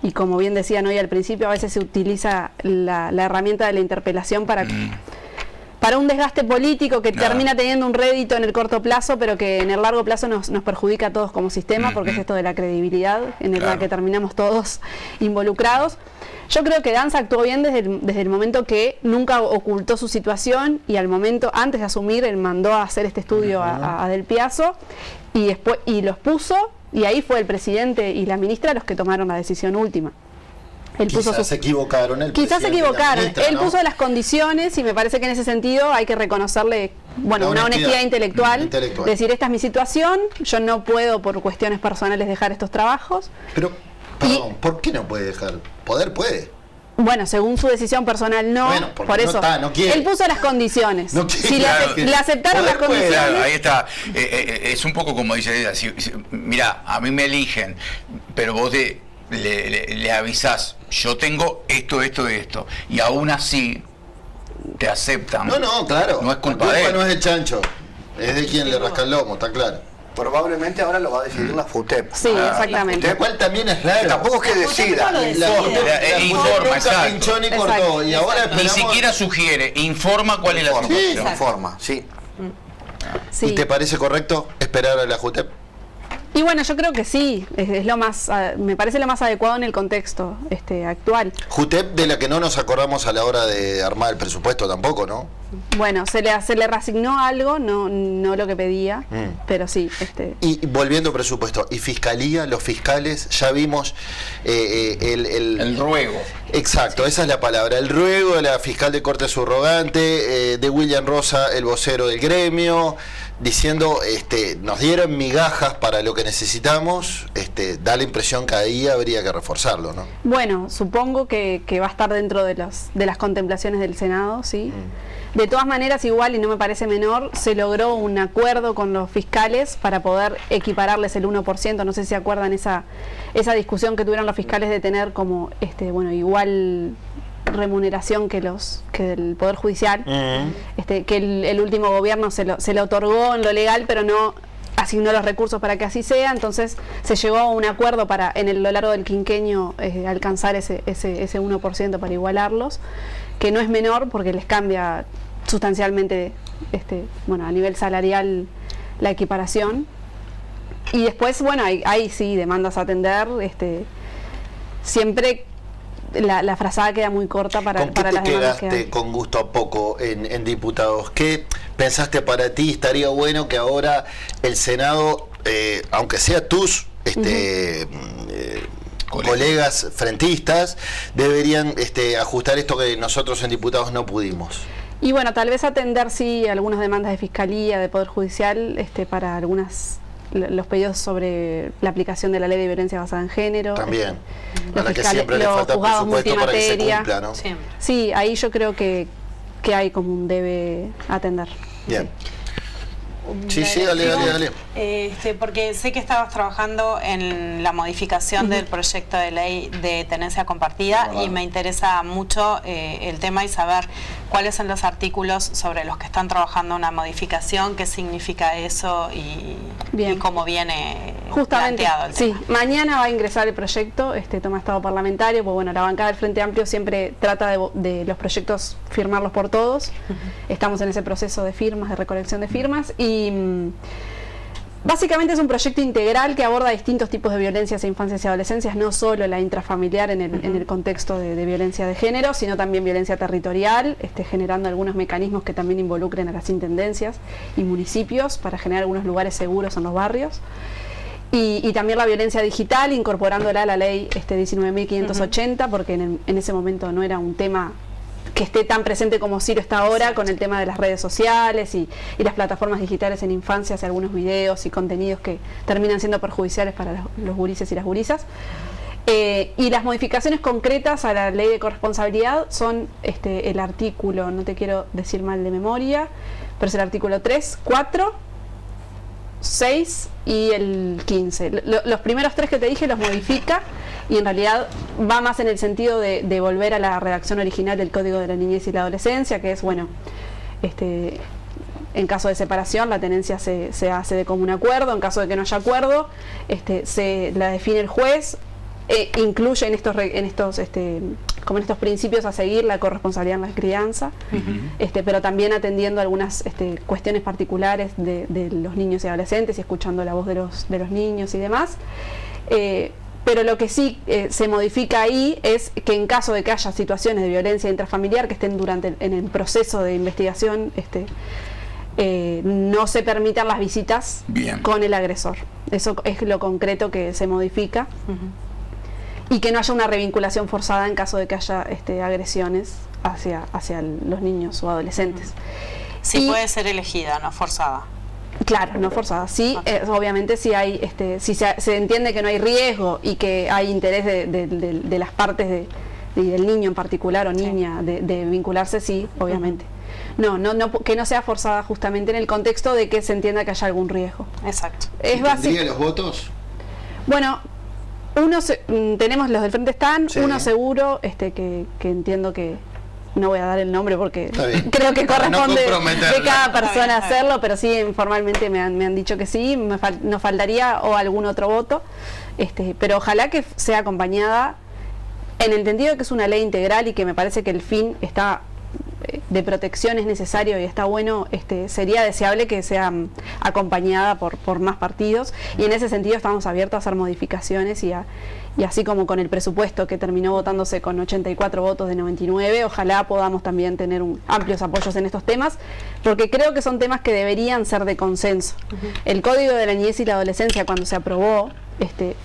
Y como bien decían hoy al principio, a veces se utiliza la herramienta de la interpelación para un desgaste político que termina teniendo un rédito en el corto plazo, pero que en el largo plazo nos perjudica a todos como sistema, porque es esto de la credibilidad en la que terminamos todos involucrados. Yo creo que Danza actuó bien desde el momento que nunca ocultó su situación, y al momento, antes de asumir, él mandó a hacer este estudio a Del Piazzo, y los puso. Y ahí fue el presidente y la ministra los que tomaron la decisión última. Quizás se equivocaron. Él puso las condiciones, y me parece que en ese sentido hay que reconocerle una honestidad intelectual. Decir, esta es mi situación, yo no puedo por cuestiones personales dejar estos trabajos. Pero, ¿por qué no puede dejar? Poder puede. Bueno, según su decisión personal no, por eso no quiere. Él puso las condiciones. No quiere, si le aceptaron las condiciones. Claro, ahí está. Es un poco como dice ella. Mira, a mí me eligen, pero vos le avisás, yo tengo esto, y aún así te aceptan. No, claro. No es culpa de él. No es del chancho, es de quien le rasca el lomo, está claro. Probablemente ahora lo va a decidir la FUTEP. Sí, exactamente. Lo cual también es raro. Tampoco es que decida. Informa, exacto. Y cortó, y ahora ni siquiera sugiere, informa cuál es la situación. Informa, sí. ¿Y te parece correcto esperar a la JUTEP? Y bueno, yo creo que sí, es lo más, me parece lo más adecuado en el contexto actual. JUTEP, de la que no nos acordamos a la hora de armar el presupuesto tampoco, ¿no? Bueno, se le reasignó algo, no lo que pedía, pero sí. Y volviendo al presupuesto, y fiscalía, los fiscales, ya vimos El ruego. Exacto, esa es la palabra, el ruego de la fiscal de corte subrogante, de William Rosa, el vocero del gremio, diciendo, nos dieron migajas para lo que necesitamos, da la impresión que ahí habría que reforzarlo, ¿no? Bueno, supongo que va a estar dentro de las contemplaciones del Senado, ¿sí? De todas maneras, igual, y no me parece menor, se logró un acuerdo con los fiscales para poder equipararles el 1%, no sé si se acuerdan esa discusión que tuvieron los fiscales de tener como, igual remuneración que el Poder Judicial, que el último gobierno se le otorgó en lo legal, pero no asignó los recursos para que así sea. Entonces se llegó a un acuerdo para en lo largo del quinquenio alcanzar ese 1% para igualarlos, que no es menor porque les cambia sustancialmente a nivel salarial la equiparación. Y después, bueno, hay sí demandas a atender, siempre la frazada queda muy corta para las demandas que hay. ¿Con qué te quedaste con gusto a poco en diputados? ¿Qué pensaste para ti? Estaría bueno que ahora el Senado, aunque sea tus colegas frentistas, deberían ajustar esto que nosotros en diputados no pudimos. Y bueno, tal vez atender sí algunas demandas de Fiscalía, de Poder Judicial, para los pedidos sobre la aplicación de la Ley de Violencia Basada en Género. También, a la que siempre le falta presupuesto para que se cumpla, ¿no? Sí, ahí yo creo que hay como un debe atender. Bien. Sí, dale. Porque sé que estabas trabajando en la modificación del proyecto de ley de tenencia compartida y me interesa mucho el tema y saber cuáles son los artículos sobre los que están trabajando una modificación, qué significa eso y cómo viene justamente planteado el tema. Sí, mañana va a ingresar el proyecto, toma estado parlamentario, pues bueno, la bancada del Frente Amplio siempre trata de los proyectos firmarlos por todos. Estamos en ese proceso de firmas, de recolección de firmas, y básicamente es un proyecto integral que aborda distintos tipos de violencias a infancias y adolescencias, no solo la intrafamiliar en el contexto de violencia de género, sino también violencia territorial, generando algunos mecanismos que también involucren a las intendencias y municipios para generar algunos lugares seguros en los barrios. Y también la violencia digital, incorporándola a la ley 19.580, porque en ese momento no era un tema que esté tan presente como sí lo está ahora, con el tema de las redes sociales y las plataformas digitales en infancias, algunos videos y contenidos que terminan siendo perjudiciales para los gurises y las gurisas. Y las modificaciones concretas a la ley de corresponsabilidad son el artículo, no te quiero decir mal de memoria, pero es el artículo 3, 4, 6 y el 15. Los primeros tres que te dije los modifica y en realidad va más en el sentido de volver a la redacción original del Código de la Niñez y la Adolescencia, que es, bueno, en caso de separación la tenencia se hace de común acuerdo, en caso de que no haya acuerdo se la define el juez, incluye en estos principios a seguir la corresponsabilidad en la crianza, pero también atendiendo algunas cuestiones particulares de los niños y adolescentes y escuchando la voz de los niños y demás. Pero lo que sí se modifica ahí es que en caso de que haya situaciones de violencia intrafamiliar que estén en el proceso de investigación, no se permitan las visitas con el agresor. Eso es lo concreto que se modifica. Y que no haya una revinculación forzada en caso de que haya agresiones hacia los niños o adolescentes. Sí, puede ser elegida, no forzada. Claro, no forzada. Sí, obviamente si hay, si se entiende que no hay riesgo y que hay interés de las partes del niño en particular o niña de vincularse, sí, obviamente. No, que no sea forzada justamente en el contexto de que se entienda que haya algún riesgo. Exacto. ¿Tendría los votos? Bueno, tenemos los del Frente están, uno seguro, que entiendo que no voy a dar el nombre porque creo que corresponde de cada persona hacerlo, pero sí informalmente me han dicho que sí, nos faltaría o algún otro voto, pero ojalá que sea acompañada en el entendido de que es una ley integral y que me parece que el fin está de protección es necesario y está bueno, sería deseable que sea acompañada por más partidos y en ese sentido estamos abiertos a hacer modificaciones y y así como con el presupuesto que terminó votándose con 84 votos de 99, ojalá podamos también tener amplios apoyos en estos temas, porque creo que son temas que deberían ser de consenso. El Código de la Niñez y la Adolescencia, cuando se aprobó,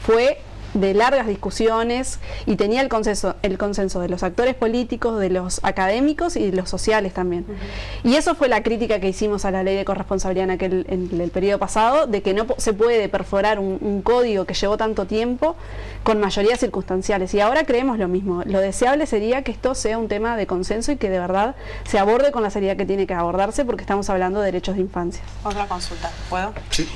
fue de largas discusiones y tenía el consenso de los actores políticos, de los académicos y de los sociales también. Y eso fue la crítica que hicimos a la ley de corresponsabilidad en el periodo pasado, de que no se puede perforar un código que llevó tanto tiempo con mayorías circunstanciales. Y ahora creemos lo mismo. Lo deseable sería que esto sea un tema de consenso y que de verdad se aborde con la seriedad que tiene que abordarse, porque estamos hablando de derechos de infancia. Otra consulta, ¿puedo? Sí.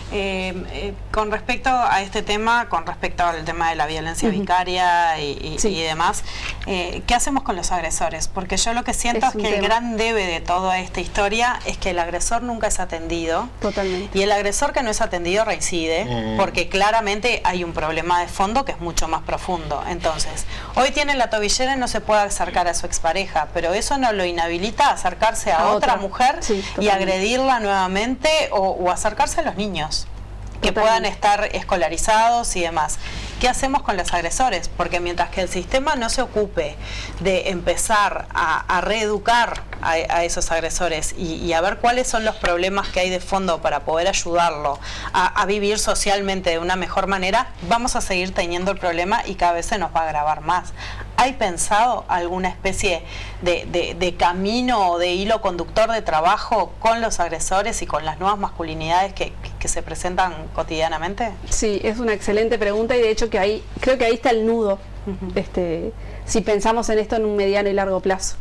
Con respecto a este tema, con respecto al tema de la violencia vicaria y demás, ¿qué hacemos con los agresores? Porque yo lo que siento es que el gran debe de toda esta historia es que el agresor nunca es atendido. Totalmente. Y el agresor que no es atendido reincide, porque claramente hay un problema de fondo que es mucho más profundo. Entonces, hoy tiene la tobillera y no se puede acercar a su expareja, pero eso no lo inhabilita a acercarse a otra mujer y agredirla nuevamente o acercarse a los niños que puedan estar escolarizados y demás. ¿Qué hacemos con los agresores? Porque mientras que el sistema no se ocupe de empezar a reeducar a esos agresores y a ver cuáles son los problemas que hay de fondo para poder ayudarlo a vivir socialmente de una mejor manera, vamos a seguir teniendo el problema y cada vez se nos va a agravar más. ¿Hay pensado alguna especie de camino o de hilo conductor de trabajo con los agresores y con las nuevas masculinidades que se presentan cotidianamente? Sí, es una excelente pregunta y de hecho que creo que ahí está el nudo, si pensamos en esto en un mediano y largo plazo.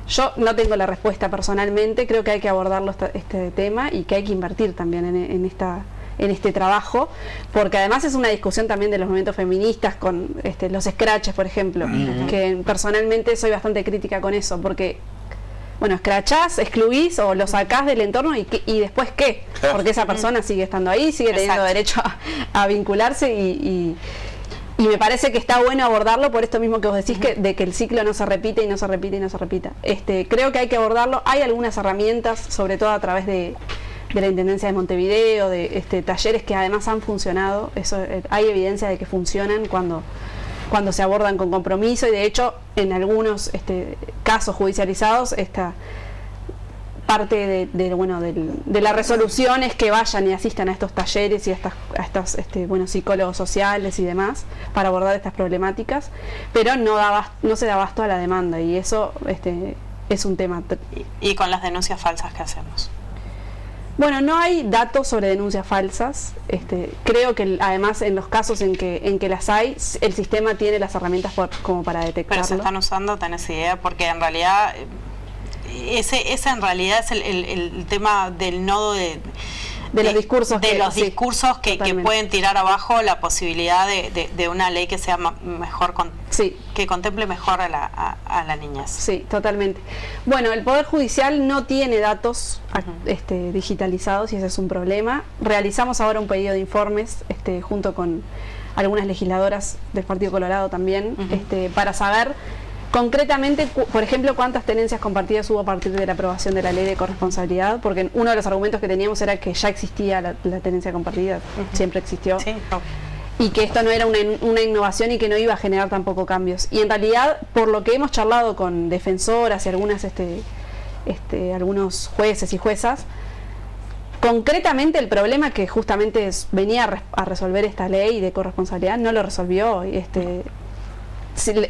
Yo no tengo la respuesta personalmente, creo que hay que abordarlo este tema y que hay que invertir también en este trabajo, porque además es una discusión también de los movimientos feministas con los scratches, por ejemplo, que personalmente soy bastante crítica con eso, porque bueno, escrachás, excluís o lo sacás del entorno y después ¿qué? Porque esa persona sigue estando ahí, sigue teniendo derecho a vincularse y me parece que está bueno abordarlo por esto mismo que vos decís, de que el ciclo no se repite y no se repite y no se repita. Creo que hay que abordarlo. Hay algunas herramientas, sobre todo a través de la Intendencia de Montevideo, de talleres que además han funcionado. Eso, hay evidencia de que funcionan cuando se abordan con compromiso y de hecho en algunos casos judicializados esta parte de la resolución es que vayan y asistan a estos talleres y a estos psicólogos sociales y demás para abordar estas problemáticas, pero no se da abasto a la demanda y eso es un tema. ¿Y con las denuncias falsas qué hacemos? Bueno, no hay datos sobre denuncias falsas. Creo que además en los casos en que las hay, el sistema tiene las herramientas como para detectarlo. Pero se están usando, ¿tenés idea? Porque en realidad ese en realidad es el tema del nodo de los discursos discursos que pueden tirar abajo la posibilidad de una ley que sea mejor que contemple mejor a la niñez. Sí, totalmente. Bueno, el Poder Judicial no tiene datos digitalizados y ese es un problema. Realizamos ahora un pedido de informes junto con algunas legisladoras del Partido Colorado también, para saber concretamente, por ejemplo, cuántas tenencias compartidas hubo a partir de la aprobación de la ley de corresponsabilidad, porque uno de los argumentos que teníamos era que ya existía la tenencia compartida, siempre existió, y que esto no era una innovación y que no iba a generar tampoco cambios. Y en realidad, por lo que hemos charlado con defensoras y algunos jueces y juezas, concretamente el problema que justamente venía a resolver esta ley de corresponsabilidad no lo resolvió.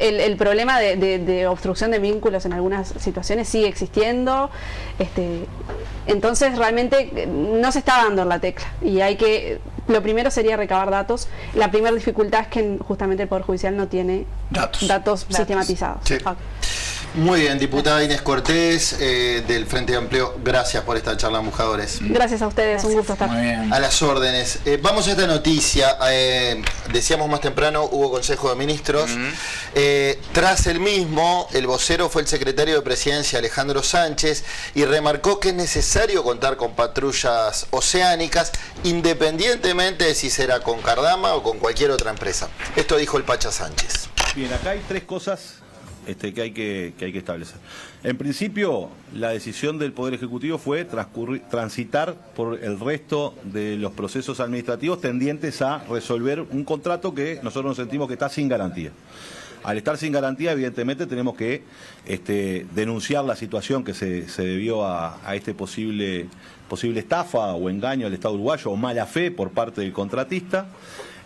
El problema de obstrucción de vínculos en algunas situaciones sigue existiendo, entonces realmente no se está dando en la tecla y lo primero sería recabar datos. La primera dificultad es que justamente el Poder Judicial no tiene datos sistematizados. Sí. Muy bien, diputada Inés Cortés del Frente Amplio, gracias por esta charla, Mujadores. Gracias a ustedes, un gusto estar. Muy bien. A las órdenes. Vamos a esta noticia. Decíamos más temprano, hubo Consejo de Ministros. Tras el mismo, el vocero fue el secretario de Presidencia, Alejandro Sánchez, y remarcó que es necesario contar con patrullas oceánicas, independientemente de si será con Cardama o con cualquier otra empresa. Esto dijo el Pacha Sánchez. Bien, acá hay tres cosas que hay que establecer. En principio, la decisión del Poder Ejecutivo fue transitar por el resto de los procesos administrativos tendientes a resolver un contrato que nosotros nos sentimos que está sin garantía. Al estar sin garantía, evidentemente tenemos que denunciar la situación que se debió a este posible estafa o engaño al Estado uruguayo o mala fe por parte del contratista.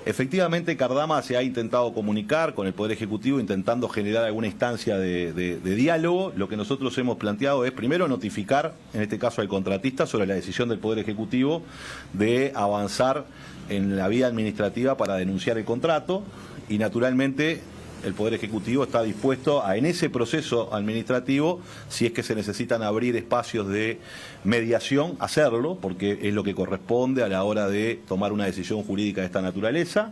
Efectivamente, Cardama se ha intentado comunicar con el Poder Ejecutivo intentando generar alguna instancia de diálogo. Lo que nosotros hemos planteado es primero notificar, en este caso al contratista, sobre la decisión del Poder Ejecutivo de avanzar en la vía administrativa para denunciar el contrato y naturalmente el Poder Ejecutivo está dispuesto a, en ese proceso administrativo, si es que se necesitan abrir espacios de mediación, hacerlo, porque es lo que corresponde a la hora de tomar una decisión jurídica de esta naturaleza.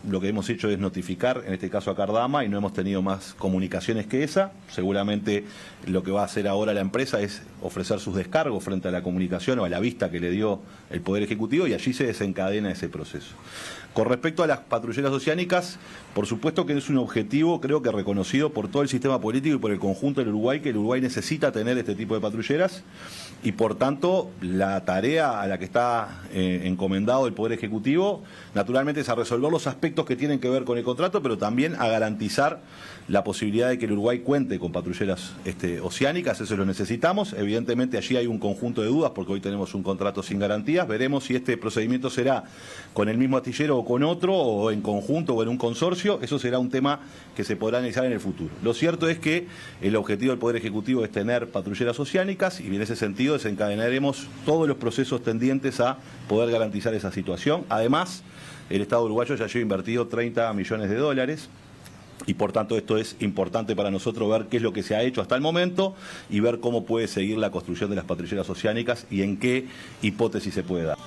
Lo que hemos hecho es notificar, en este caso a Cardama, y no hemos tenido más comunicaciones que esa. Seguramente lo que va a hacer ahora la empresa es ofrecer sus descargos frente a la comunicación o a la vista que le dio el Poder Ejecutivo y allí se desencadena ese proceso. Con respecto a las patrulleras oceánicas, por supuesto que es un objetivo, creo que reconocido por todo el sistema político y por el conjunto del Uruguay, que el Uruguay necesita tener este tipo de patrulleras y por tanto la tarea a la que está encomendado el Poder Ejecutivo naturalmente es a resolver los aspectos que tienen que ver con el contrato, pero también a garantizar la posibilidad de que el Uruguay cuente con patrulleras oceánicas. Eso lo necesitamos. Evidentemente allí hay un conjunto de dudas porque hoy tenemos un contrato sin garantías. Veremos si este procedimiento será con el mismo astillero o con otro, o en conjunto o en un consorcio. Eso será un tema que se podrá analizar en el futuro. Lo cierto es que el objetivo del Poder Ejecutivo es tener patrulleras oceánicas y en ese sentido desencadenaremos todos los procesos tendientes a poder garantizar esa situación. Además, el Estado uruguayo ya lleva invertido $30 millones y por tanto esto es importante para nosotros ver qué es lo que se ha hecho hasta el momento y ver cómo puede seguir la construcción de las patrulleras oceánicas y en qué hipótesis se puede dar.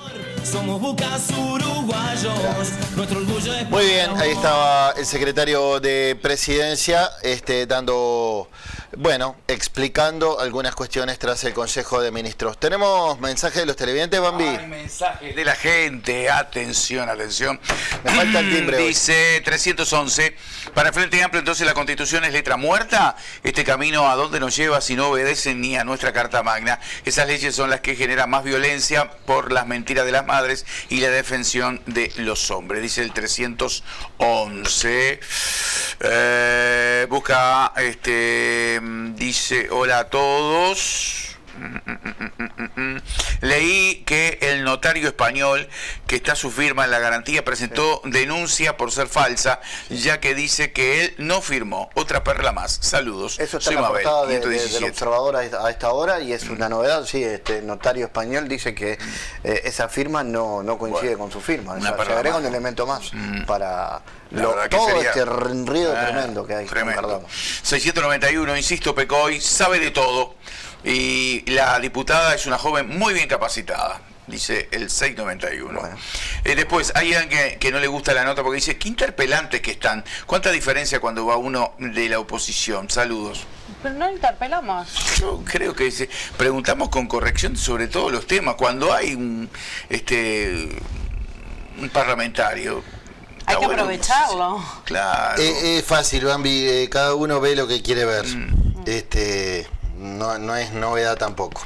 Somos bucas uruguayos, nuestro orgullo es... Muy bien, ahí estaba el secretario de Presidencia dando, bueno, explicando algunas cuestiones tras el Consejo de Ministros. ¿Tenemos mensajes de los televidentes, Bambi? Hay mensajes de la gente, atención, atención. Me falta el timbre hoy. Dice 311, para Frente Amplio entonces la Constitución es letra muerta. Este camino a dónde nos lleva si no obedecen ni a nuestra Carta Magna. Esas leyes son las que generan más violencia por las mentiras de las madres y la defensión de los hombres. Dice el 311. Busca, dice, hola a todos. Leí que el notario español que está su firma en la garantía presentó denuncia por ser falsa, ya que dice que él no firmó. Otra perla más. Saludos. Eso está Soy en la Mabel, portada del 117. Observador a esta hora y es una novedad. Sí, notario español dice que esa firma no coincide con su firma. Una Se perla agrega más. un elemento más para La verdad que todo sería- este enredo tremendo que hay. Tremendo. Perdón. 691, insisto, Pecoy sabe de todo y la diputada es una joven muy bien capacitada. Dice el 691. Bueno. Después, hay alguien que no le gusta la nota porque dice, qué interpelantes que están. ¿Cuánta diferencia cuando va uno de la oposición? Saludos. Pero no interpelamos. Yo creo que preguntamos con corrección sobre todos los temas. Cuando hay un parlamentario... Hay está que bueno, aprovecharlo. Claro. Es fácil, Bambi, cada uno ve lo que quiere ver. No es novedad tampoco.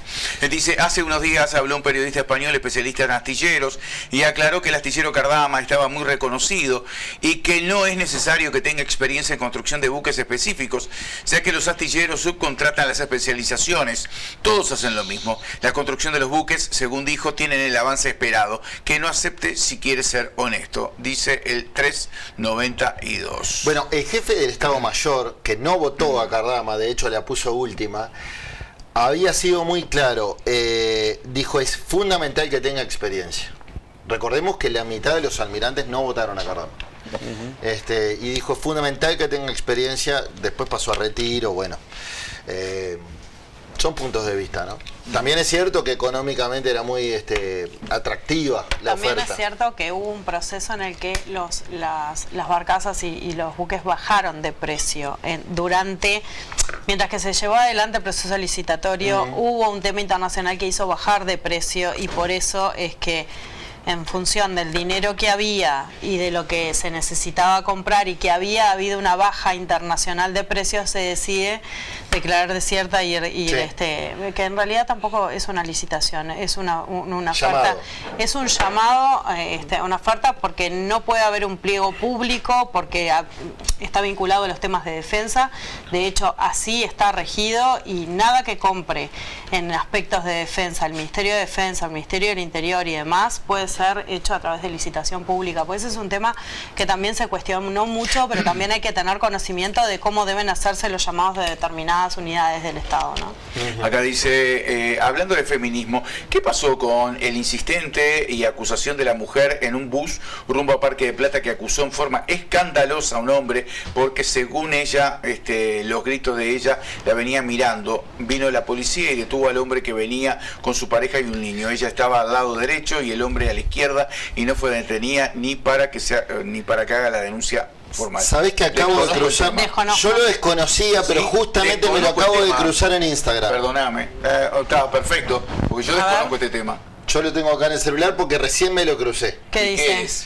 Dice, hace unos días habló un periodista español especialista en astilleros y aclaró que el astillero Cardama estaba muy reconocido y que no es necesario que tenga experiencia en construcción de buques específicos, ya que los astilleros subcontratan las especializaciones. Todos hacen lo mismo. La construcción de los buques, según dijo, tienen el avance esperado. Que no acepte si quiere ser honesto, dice el 392. Bueno, el jefe del Estado Mayor, que no votó a Cardama, de hecho la puso última, había sido muy claro, dijo es fundamental que tenga experiencia. Recordemos que la mitad de los almirantes no votaron a Cardama. Y dijo es fundamental que tenga experiencia, después pasó a retiro, bueno. Son puntos de vista, ¿no? También es cierto que económicamente era muy atractiva la También oferta. es cierto que hubo un proceso en el que las barcazas y los buques bajaron de precio. Mientras que se llevó adelante el proceso licitatorio, hubo un tema internacional que hizo bajar de precio y por eso es que en función del dinero que había y de lo que se necesitaba comprar y que había habido una baja internacional de precios, se decide declarar desierta y que en realidad tampoco es una licitación, es una oferta, es un llamado, una oferta, porque no puede haber un pliego público, porque está vinculado a los temas de defensa. De hecho, así está regido, y nada que compre en aspectos de defensa el Ministerio de Defensa, el Ministerio del Interior y demás puede ser hecho a través de licitación pública. Pues ese es un tema que también se cuestionó mucho, pero también hay que tener conocimiento de cómo deben hacerse los llamados de determinadas unidades del Estado, ¿no? Acá dice, hablando de feminismo, ¿qué pasó con el insistente y acusación de la mujer en un bus rumbo a Parque de Plata, que acusó en forma escandalosa a un hombre porque, según ella, los gritos de ella la venía mirando? Vino la policía y detuvo al hombre que venía con su pareja y un niño. Ella estaba al lado derecho y el hombre a la izquierda, y no fue detenida ni para que haga la denuncia formal. ¿Sabés que acabo de cruzar? Yo lo desconocía, pero justamente me lo acabo de cruzar en Instagram. Perdóname, estaba perfecto, porque yo desconozco este tema. Yo lo tengo acá en el celular porque recién me lo crucé. ¿Qué dice? ¿Qué es?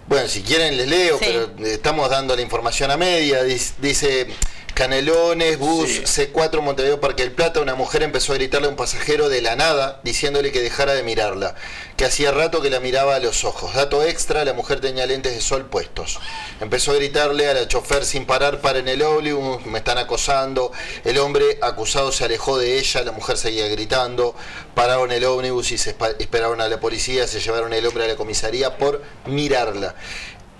Bueno, si quieren les leo, Sí. pero estamos dando la información a media. Dice: Canelones, bus C4 Montevideo Parque del Plata, una mujer empezó a gritarle a un pasajero de la nada, diciéndole que dejara de mirarla, que hacía rato que la miraba a los ojos. Dato extra, la mujer tenía lentes de sol puestos. Empezó a gritarle a la chofer sin parar: paren el ómnibus, me están acosando. El hombre acusado se alejó de ella, la mujer seguía gritando. Pararon el ómnibus y se esperaron a la policía, se llevaron el hombre a la comisaría por mirarla.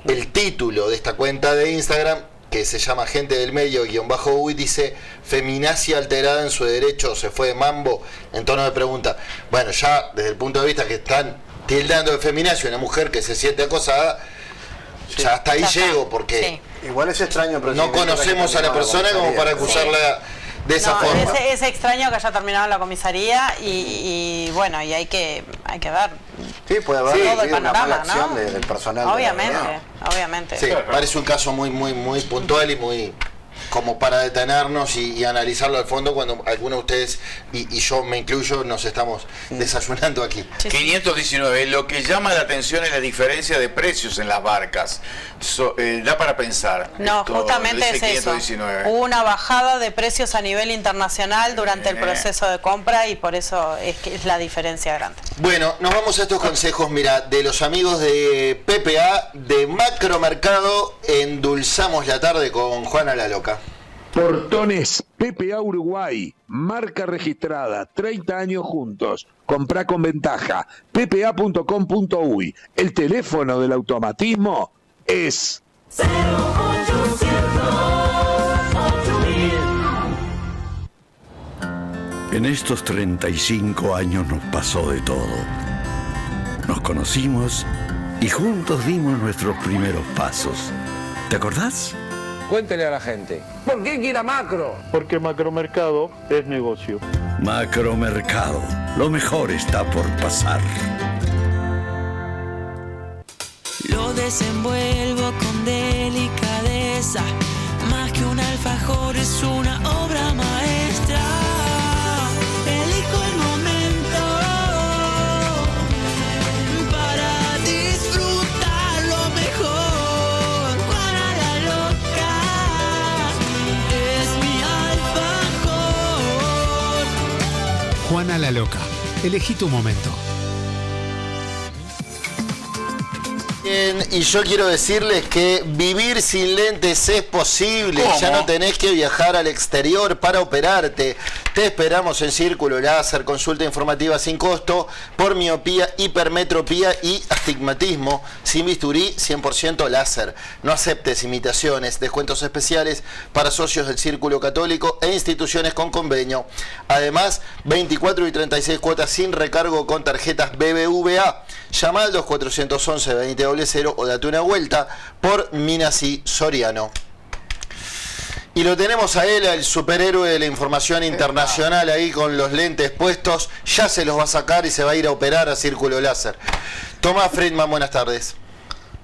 El título de esta cuenta de Instagram, que se llama Gente del Medio _uy, dice: feminacia alterada en su derecho, se fue de mambo, en tono de pregunta. Bueno, ya desde el punto de vista que están tildando de feminacia una mujer que se siente acosada, ya hasta ahí llego, porque igual es extraño, pero no conocemos a la persona como para acusarla de esa forma. Es extraño que haya terminado en la comisaría y bueno, y hay que ver. Sí, puede haber todo el una mala panorama, acción ¿no? del personal. Obviamente. Sí, parece un caso muy puntual y muy como para detenernos y analizarlo al fondo, cuando algunos de ustedes, y yo me incluyo, nos estamos desayunando aquí. 519, lo que llama la atención es la diferencia de precios en las barcas. Da para pensar. No, Esto, justamente es eso. 519. Hubo una bajada de precios a nivel internacional durante el proceso de compra, y por eso es la diferencia grande. Bueno, nos vamos a estos consejos, mira, de los amigos de PPA, de Macromercado. Endulzamos la tarde con Juana la Loca. Portones PPA Uruguay, marca registrada, 30 años juntos. Comprá con ventaja. ppa.com.uy. El teléfono del automatismo es 0800-8000. En estos 35 años nos pasó de todo. Nos conocimos y juntos dimos nuestros primeros pasos. ¿Te acordás? Cuéntele a la gente. ¿Por qué quiera Macro? Porque Macromercado es negocio. Macromercado. Lo mejor está por pasar. Lo desenvuelvo con delicadeza. Más que un alfajor, es una obra maestra. Elijo el momento para disfrutar lo mejor. Juana la Loca es mi alfajor. Juana la Loca, elegí tu momento. Bien, y yo quiero decirles que vivir sin lentes es posible. ¿Cómo? Ya no tenés que viajar al exterior para operarte. Te esperamos en Círculo Láser, consulta informativa sin costo por miopía, hipermetropía y astigmatismo, sin bisturí, 100% láser. No aceptes imitaciones, descuentos especiales para socios del Círculo Católico e instituciones con convenio. Además, 24 y 36 cuotas sin recargo con tarjetas BBVA. Llama al 2411-2000 o date una vuelta por Minasí Soriano. Y lo tenemos a él, el superhéroe de la información internacional, ahí con los lentes puestos. Ya se los va a sacar y se va a ir a operar a Círculo Láser. Tomás Friedman, buenas tardes.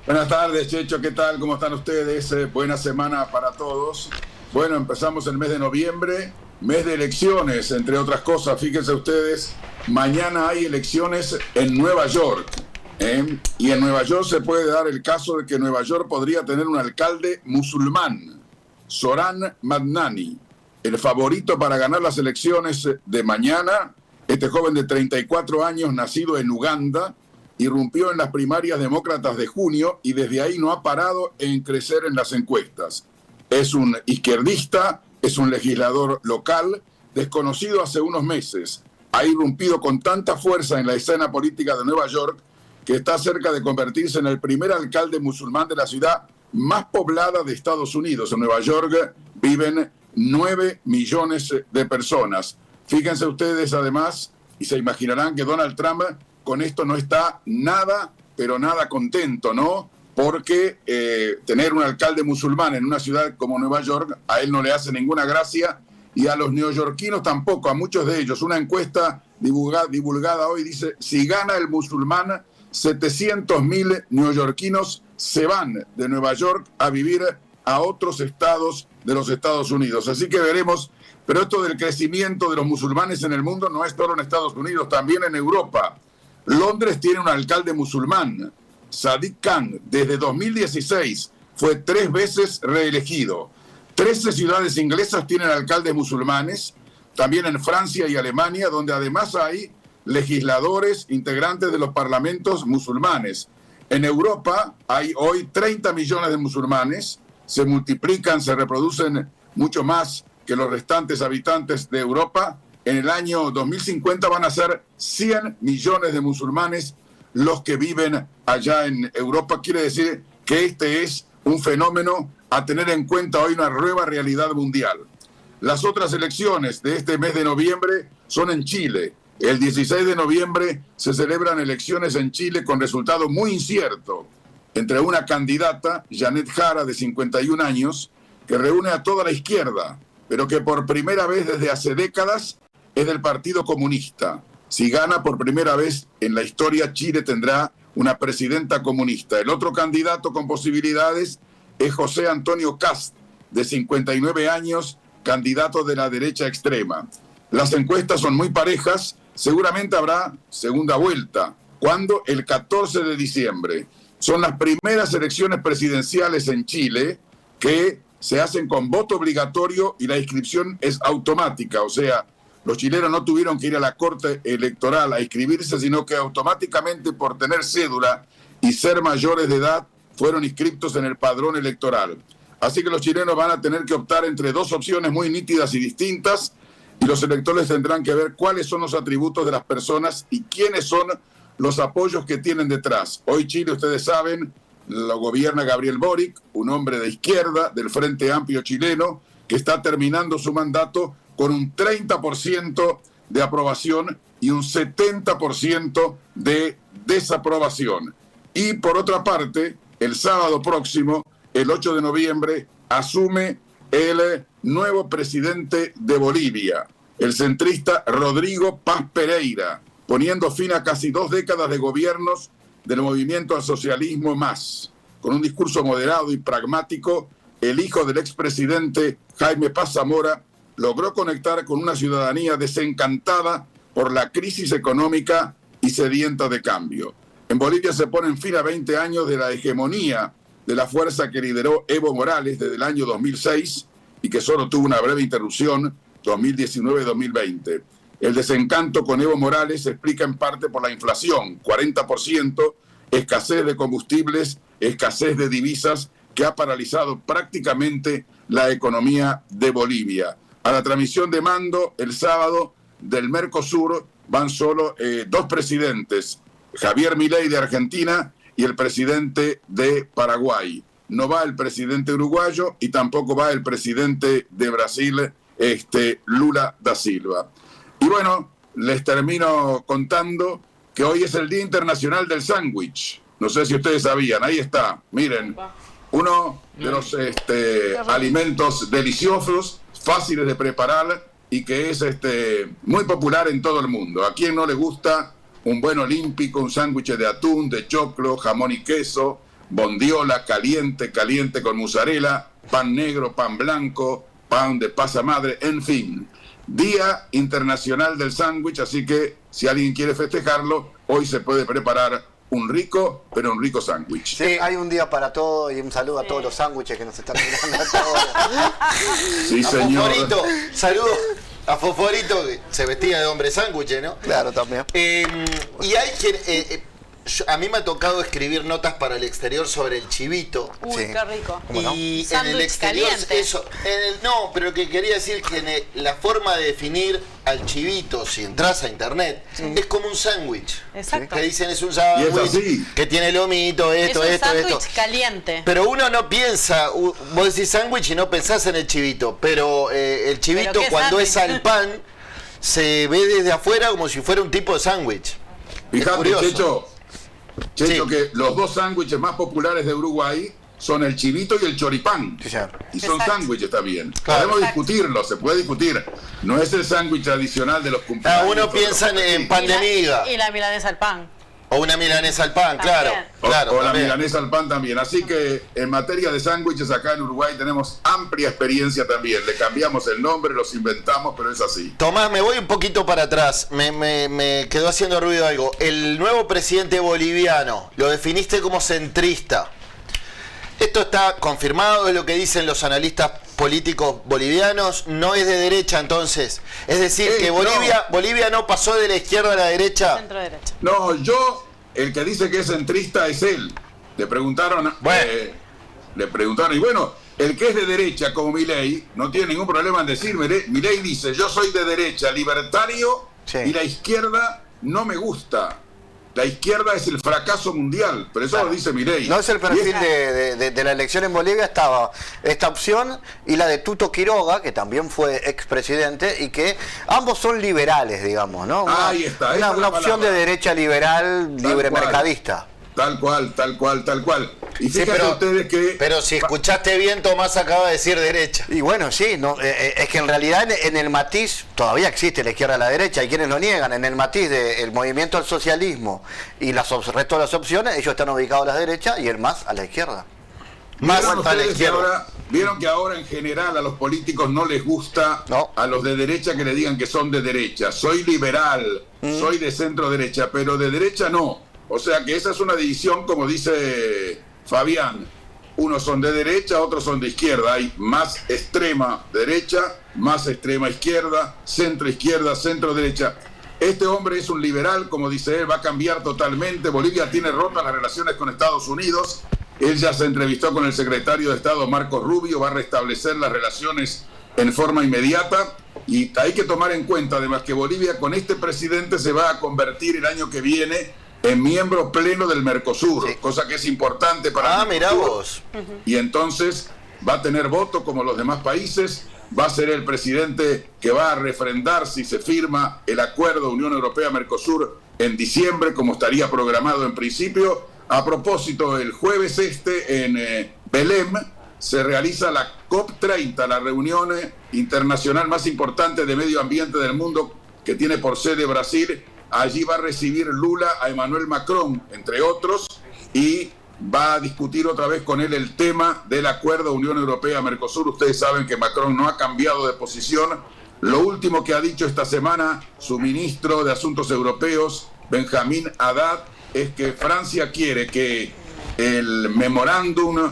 Buenas tardes, Checho, ¿qué tal? ¿Cómo están ustedes? Buena semana para todos. Bueno, empezamos el mes de noviembre, mes de elecciones, entre otras cosas. Fíjense ustedes, mañana hay elecciones en Nueva York. Y en Nueva York se puede dar el caso de que Nueva York podría tener un alcalde musulmán, Zoran Madnani, el favorito para ganar las elecciones de mañana. Este joven de 34 años, nacido en Uganda, irrumpió en las primarias demócratas de junio y desde ahí no ha parado en crecer en las encuestas. Es un izquierdista, es un legislador local, desconocido hace unos meses. Ha irrumpido con tanta fuerza en la escena política de Nueva York que está cerca de convertirse en el primer alcalde musulmán de la ciudad más poblada de Estados Unidos. En Nueva York viven 9 millones de personas. Fíjense ustedes además, y se imaginarán que Donald Trump con esto no está nada, pero nada contento, ¿no? Porque tener un alcalde musulmán en una ciudad como Nueva York a él no le hace ninguna gracia y a los neoyorquinos tampoco, a muchos de ellos. Una encuesta divulgada hoy dice, si gana el musulmán, 700.000 neoyorquinos se van de Nueva York a vivir a otros estados de los Estados Unidos. Así que veremos, pero esto del crecimiento de los musulmanes en el mundo no es solo en Estados Unidos, también en Europa. Londres tiene un alcalde musulmán, Sadiq Khan, desde 2016 fue 3 veces reelegido. 13 ciudades inglesas tienen alcaldes musulmanes, también en Francia y Alemania, donde además hay legisladores integrantes de los parlamentos musulmanes. En Europa hay hoy 30 millones de musulmanes, se multiplican, se reproducen mucho más que los restantes habitantes de Europa. En el año 2050 van a ser 100 millones de musulmanes los que viven allá en Europa. Quiere decir que este es un fenómeno a tener en cuenta hoy, una nueva realidad mundial. Las otras elecciones de este mes de noviembre son en Chile. El 16 de noviembre se celebran elecciones en Chile con resultado muy incierto entre una candidata, Janet Jara, de 51 años, que reúne a toda la izquierda, pero que por primera vez desde hace décadas es del Partido Comunista. Si gana por primera vez en la historia, Chile tendrá una presidenta comunista. El otro candidato con posibilidades es José Antonio Kast, de 59 años, candidato de la derecha extrema. Las encuestas son muy parejas, seguramente habrá segunda vuelta. ¿Cuándo? El 14 de diciembre. Son las primeras elecciones presidenciales en Chile que se hacen con voto obligatorio y la inscripción es automática, o sea, los chilenos no tuvieron que ir a la Corte Electoral a inscribirse, sino que automáticamente por tener cédula y ser mayores de edad fueron inscritos en el padrón electoral. Así que los chilenos van a tener que optar entre dos opciones muy nítidas y distintas y los electores tendrán que ver cuáles son los atributos de las personas y quiénes son los apoyos que tienen detrás. Hoy Chile, ustedes saben, lo gobierna Gabriel Boric, un hombre de izquierda del Frente Amplio chileno, que está terminando su mandato con un 30% de aprobación y un 70% de desaprobación. Y por otra parte, el sábado próximo, el 8 de noviembre, asume el nuevo presidente de Bolivia, el centrista Rodrigo Paz Pereira, poniendo fin a casi 2 décadas de gobiernos del movimiento al socialismo MÁS. Con un discurso moderado y pragmático, el hijo del expresidente Jaime Paz Zamora logró conectar con una ciudadanía desencantada por la crisis económica y sedienta de cambio. En Bolivia se ponen fin a 20 años de la hegemonía de la fuerza que lideró Evo Morales desde el año 2006 y que solo tuvo una breve interrupción 2019-2020. El desencanto con Evo Morales se explica en parte por la inflación, 40%, escasez de combustibles, escasez de divisas, que ha paralizado prácticamente la economía de Bolivia. A la transmisión de mando el sábado del Mercosur van solo 2 presidentes, Javier Milei de Argentina y el presidente de Paraguay. No va el presidente uruguayo y tampoco va el presidente de Brasil, Lula da Silva. Y bueno, les termino contando que hoy es el Día Internacional del Sándwich. No sé si ustedes sabían, ahí está, miren, uno de los alimentos deliciosos, fáciles de preparar y que es muy popular en todo el mundo. ¿A quién no le gusta un buen olímpico, un sándwich de atún, de choclo, jamón y queso, bondiola, caliente con mozzarella, pan negro, pan blanco, pan de pasa madre, en fin? Día Internacional del Sándwich, así que si alguien quiere festejarlo, hoy se puede preparar un rico, pero un rico sándwich. Sí, hay un día para todo y un saludo a todos los sándwiches que nos están mirando a todos. Sí, señor. Fosforito, saludos a Fosforito, que se vestía de hombre sándwich, ¿no? Claro, también. Y hay quien... a mí me ha tocado escribir notas para el exterior sobre el chivito. Uy, Sí. qué rico. Y en el Sándwich exterior, caliente. eso, no, pero lo que quería decir que la forma de definir al chivito, si entras a internet, es como un sándwich. Exacto. Que dicen es un Y es sándwich así. que tiene lomito, esto, es un esto, sándwich esto. caliente. Pero uno no piensa, vos decís sándwich y no pensás en el chivito, pero el chivito ¿Pero qué cuando es sándwich? al pan se ve desde afuera como si fuera un tipo de sándwich. Es Fíjate, curioso. Checho, Sí. que los dos sándwiches más populares de Uruguay son el chivito y el choripán. Sí, señor. Y son Exacto. sándwiches también. Claro. Podemos Exacto. discutirlo, se puede discutir. No es el sándwich tradicional de los cumpleaños. Uno piensa en pan de miga Y la milanesa al pan. o una milanesa al pan, También. claro. Claro, o la también. milanesa al pan también. Así que en materia de sándwiches acá en Uruguay tenemos amplia experiencia también. Le cambiamos el nombre, los inventamos, pero es así. Tomás, me voy un poquito para atrás. Me quedó haciendo ruido algo. El nuevo presidente boliviano, lo definiste como centrista. Esto está confirmado, es lo que dicen los analistas políticos bolivianos. No es de derecha, entonces. Es decir, que no. Bolivia no pasó de la izquierda a la derecha. Centro derecha. No, el que dice que es centrista es él. Le preguntaron, y bueno, el que es de derecha como Milei no tiene ningún problema en decir, Milei dice, yo soy de derecha, libertario, Sí. y la izquierda no me gusta. La izquierda es el fracaso mundial, pero eso lo dice Milei. No es el Y perfil de la elección en Bolivia, estaba esta opción y la de Tuto Quiroga, que también fue expresidente, y que ambos son liberales, digamos, ¿no? Ahí está, esa es la Una opción palabra. de derecha liberal, Tal libre cual. mercadista. Tal cual, tal cual, tal cual. Y Sí, fíjense ustedes que... pero si escuchaste bien, Tomás acaba de decir derecha. Y bueno, sí, no, es que en realidad en el matiz todavía existe la izquierda y la derecha, hay quienes lo niegan. En el matiz del movimiento al socialismo y el resto de las opciones, ellos están ubicados a la derecha y el MAS a la izquierda. Más ¿Vieron a la ustedes que izquierda. ahora, vieron que ahora en general a los políticos no les gusta a los de derecha que le digan que son de derecha? Soy liberal, soy de centro derecha, pero de derecha no. O sea que esa es una división, como dice Fabián. Unos son de derecha, otros son de izquierda. Hay más extrema derecha, más extrema izquierda, centro derecha. Este hombre es un liberal, como dice él, va a cambiar totalmente. Bolivia tiene rotas las relaciones con Estados Unidos. Él ya se entrevistó con el secretario de Estado, Marcos Rubio, va a restablecer las relaciones en forma inmediata. Y hay que tomar en cuenta, además, que Bolivia con este presidente se va a convertir el año que viene en miembro pleno del Mercosur, cosa que es importante para el mirá Mercosur. vos. Y entonces va a tener voto como los demás países, va a ser el presidente que va a refrendar si se firma el acuerdo Unión Europea-Mercosur en diciembre, como estaría programado en principio. A propósito, el jueves en Belém se realiza la COP30, la reunión internacional más importante de medio ambiente del mundo, que tiene por sede Brasil. Allí va a recibir Lula a Emmanuel Macron, entre otros, y va a discutir otra vez con él el tema del acuerdo Unión Europea-Mercosur. Ustedes saben que Macron no ha cambiado de posición. Lo último que ha dicho esta semana su ministro de Asuntos Europeos, Benjamin Haddad, es que Francia quiere que el memorándum,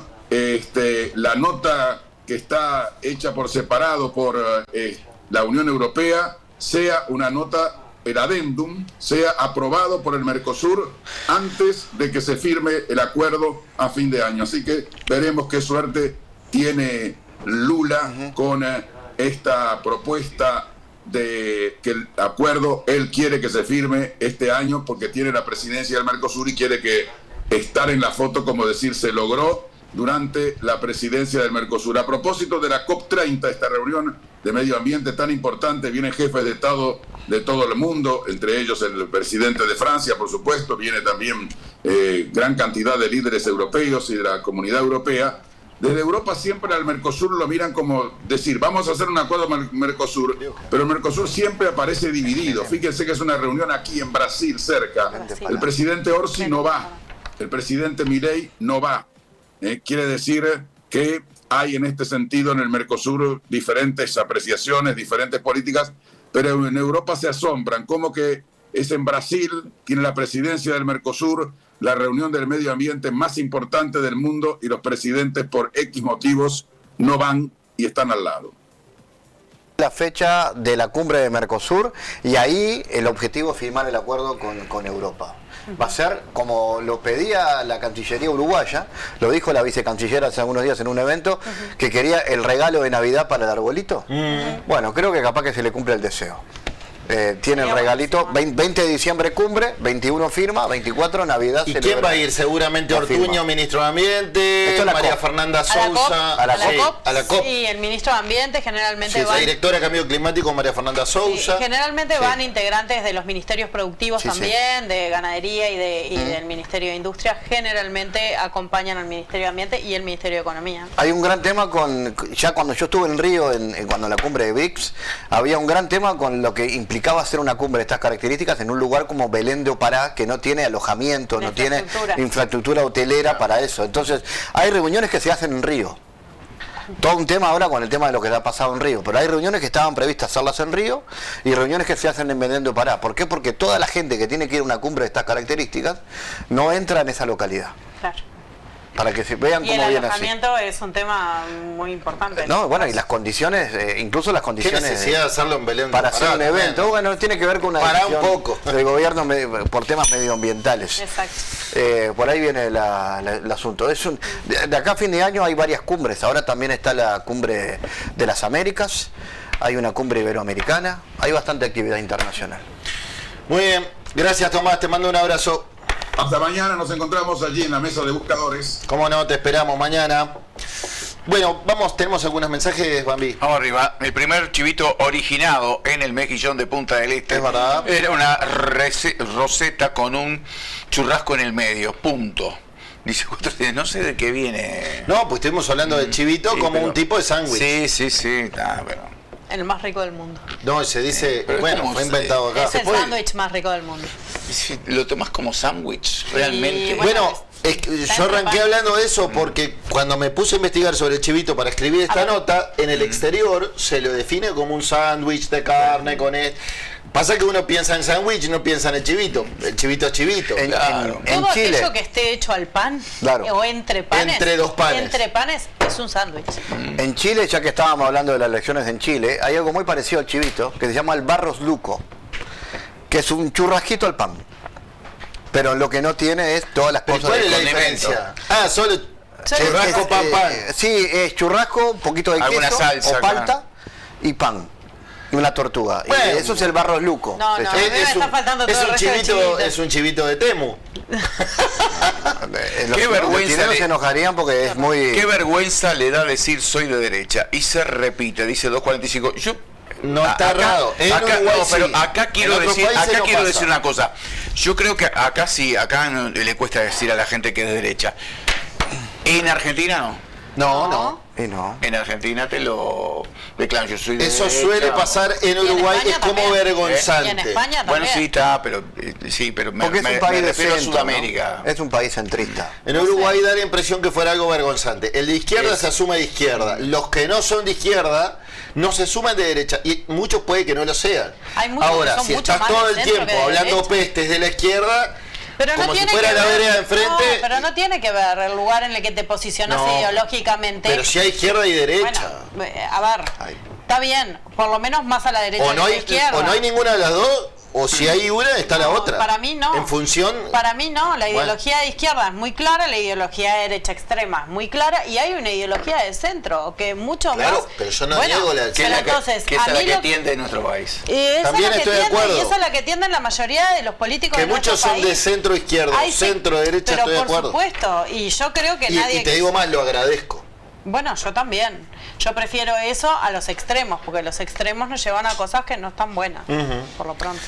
la nota que está hecha por separado por la Unión Europea, sea una nota, el adendum, sea aprobado por el Mercosur antes de que se firme el acuerdo a fin de año. Así que veremos qué suerte tiene Lula con esta propuesta de que el acuerdo él quiere que se firme este año porque tiene la presidencia del Mercosur y quiere que estar en la foto, como decir, se logró durante la presidencia del Mercosur. A propósito de la COP30, esta reunión de medio ambiente tan importante, vienen jefes de Estado de todo el mundo, entre ellos el presidente de Francia, por supuesto, viene también gran cantidad de líderes europeos y de la Comunidad Europea. Desde Europa siempre al Mercosur lo miran como decir, vamos a hacer un acuerdo con el Mercosur, pero el Mercosur siempre aparece dividido. Fíjense que es una reunión aquí en Brasil, cerca. El presidente Orsi no va, el presidente Milei no va. Quiere decir que hay en este sentido en el Mercosur diferentes apreciaciones, diferentes políticas, pero en Europa se asombran, como que es en Brasil, tiene la presidencia del Mercosur, la reunión del medio ambiente más importante del mundo, y los presidentes por X motivos no van y están al lado. La fecha de la cumbre de Mercosur, y ahí el objetivo es firmar el acuerdo con Europa. Va a ser como lo pedía la Cancillería uruguaya, lo dijo la vicecanciller hace algunos días en un evento, que quería el regalo de Navidad para el arbolito. Bueno, creo que capaz que se le cumple el deseo. Tiene el regalito, 20 de diciembre cumbre, 21 firma, 24 Navidad. ¿Y quién va a ir? Seguramente Ortuño, ministro de Ambiente, María Fernanda Sousa. A la COP. Sí, el ministro de Ambiente generalmente va. La directora de Cambio Climático, María Fernanda Sousa. Generalmente van integrantes de los ministerios productivos también, de Ganadería y del Ministerio de Industria. Generalmente acompañan al Ministerio de Ambiente y el Ministerio de Economía. Hay un gran tema ya cuando yo estuve en Río, cuando la cumbre de BRICS, había un gran tema con lo que implicaba hacer una cumbre de estas características en un lugar como Belén de Opará, que no tiene alojamiento, no tiene infraestructura hotelera para eso. Entonces, hay reuniones que se hacen en Río. Todo un tema ahora con el tema de lo que ha pasado en Río, pero hay reuniones que estaban previstas hacerlas en Río y reuniones que se hacen en Belén de Opará. ¿Por qué? Porque toda la gente que tiene que ir a una cumbre de estas características no entra en esa localidad. Claro. Para que se vean cómo viene así. Y el alojamiento es un tema muy importante. No, bueno, y las condiciones, incluso las condiciones... ¿Qué necesidad de hacerlo en Belén? Para hacer un evento, bueno, tiene que ver con una decisión del gobierno por temas medioambientales. Exacto. Por ahí viene el asunto. De acá a fin de año hay varias cumbres. Ahora también está la cumbre de las Américas, hay una cumbre iberoamericana, hay bastante actividad internacional. Muy bien, gracias Tomás, te mando un abrazo. Hasta mañana, nos encontramos allí en la mesa de buscadores. Cómo no, te esperamos mañana. Bueno, tenemos algunos mensajes, Bambi. Vamos arriba. El primer chivito originado en el mejillón de Punta del Este. Es verdad. Era una roseta con un churrasco en el medio, punto. Dice, no sé de qué viene. No, pues estuvimos hablando del chivito como un tipo de sándwich. Sí. Bueno. El más rico del mundo. No, se dice, bueno, fue inventado acá. Es el sándwich más rico del mundo. Lo tomas como sándwich, realmente. Bueno, yo arranqué hablando de eso porque cuando me puse a investigar sobre el chivito para escribir esta nota, en el exterior se lo define como un sándwich de carne con Pasa que uno piensa en sándwich y no piensa en el chivito. El chivito es chivito. En todo Chile, aquello que esté hecho al pan o entre panes. Entre dos panes. Entre panes es un sándwich. En Chile, ya que estábamos hablando de las elecciones en Chile, hay algo muy parecido al chivito que se llama el barros luco, que es un churrasquito al pan. Pero lo que no tiene es todas las cosas. ¿Cuál es la diferencia? Solo churrasco, pan. Sí, es churrasco, un poquito de queso salsa, o palta y pan. Y una tortuga. Bueno, y eso es el barros luco. No, me está faltando todo el resto del chivito. Es un chivito de Temu. Qué vergüenza se enojarían porque es muy... Qué vergüenza le da decir soy de derecha. Y se repite, dice 245. Yo no está errado. Pero acá quiero decir una cosa. Yo creo que acá sí, acá no le cuesta decir a la gente que es de derecha. En Argentina no. En Argentina te lo declaran, yo soy de Eso derecha, suele pasar en Uruguay, es como vergonzante. Y en España también. Bueno, sí está, pero me refiero a Sudamérica. ¿no? Es un país centrista. En Uruguay da la impresión que fuera algo vergonzante. El de izquierda se asume de izquierda. Los que no son de izquierda no se suman de derecha. Y muchos puede que no lo sean. Ahora, si estás todo el tiempo hablando pestes de la izquierda... Pero como si fuera la vereda de enfrente. No, pero no tiene que ver el lugar en el que te posicionas ideológicamente. Pero si hay izquierda y derecha. Bueno, a ver, está bien, por lo menos más a la derecha que a la izquierda. O no hay ninguna de las dos, o si hay una, está la otra. Para mí no. En función... Para mí no, la ideología de izquierda es muy clara, la ideología de derecha extrema es muy clara, y hay una ideología de centro, que mucho más... pero yo no niego la... Que es la que tiende en nuestro país. También estoy de acuerdo. Y esa es la que tienden la mayoría de los políticos que de nuestro muchos son país. de centro izquierdo, centro derecha, estoy de acuerdo. Por supuesto, y yo creo que nadie... Y te digo más, lo agradezco. Bueno, yo también. Yo prefiero eso a los extremos, porque los extremos nos llevan a cosas que no están buenas, por lo pronto.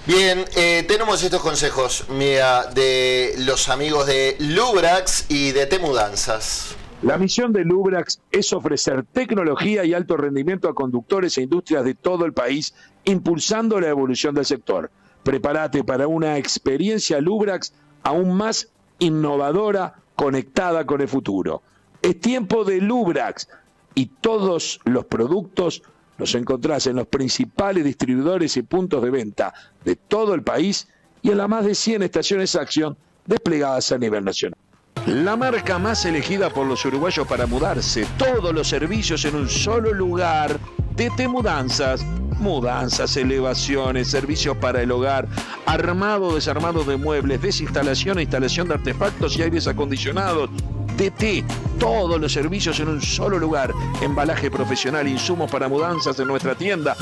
Bien, tenemos estos consejos, mira, de los amigos de Lubrax y de Temudanzas. La misión de Lubrax es ofrecer tecnología y alto rendimiento a conductores e industrias de todo el país, impulsando la evolución del sector. Prepárate para una experiencia Lubrax aún más innovadora, conectada con el futuro. Es tiempo de Lubrax y todos los productos Los encontrás en los principales distribuidores y puntos de venta de todo el país y en las más de 100 estaciones Action desplegadas a nivel nacional. La marca más elegida por los uruguayos para mudarse, todos los servicios en un solo lugar. TT Mudanzas, mudanzas, elevaciones, servicios para el hogar, armado, desarmado de muebles, desinstalación e instalación de artefactos y aires acondicionados. TT, todos los servicios en un solo lugar, embalaje profesional, insumos para mudanzas en nuestra tienda.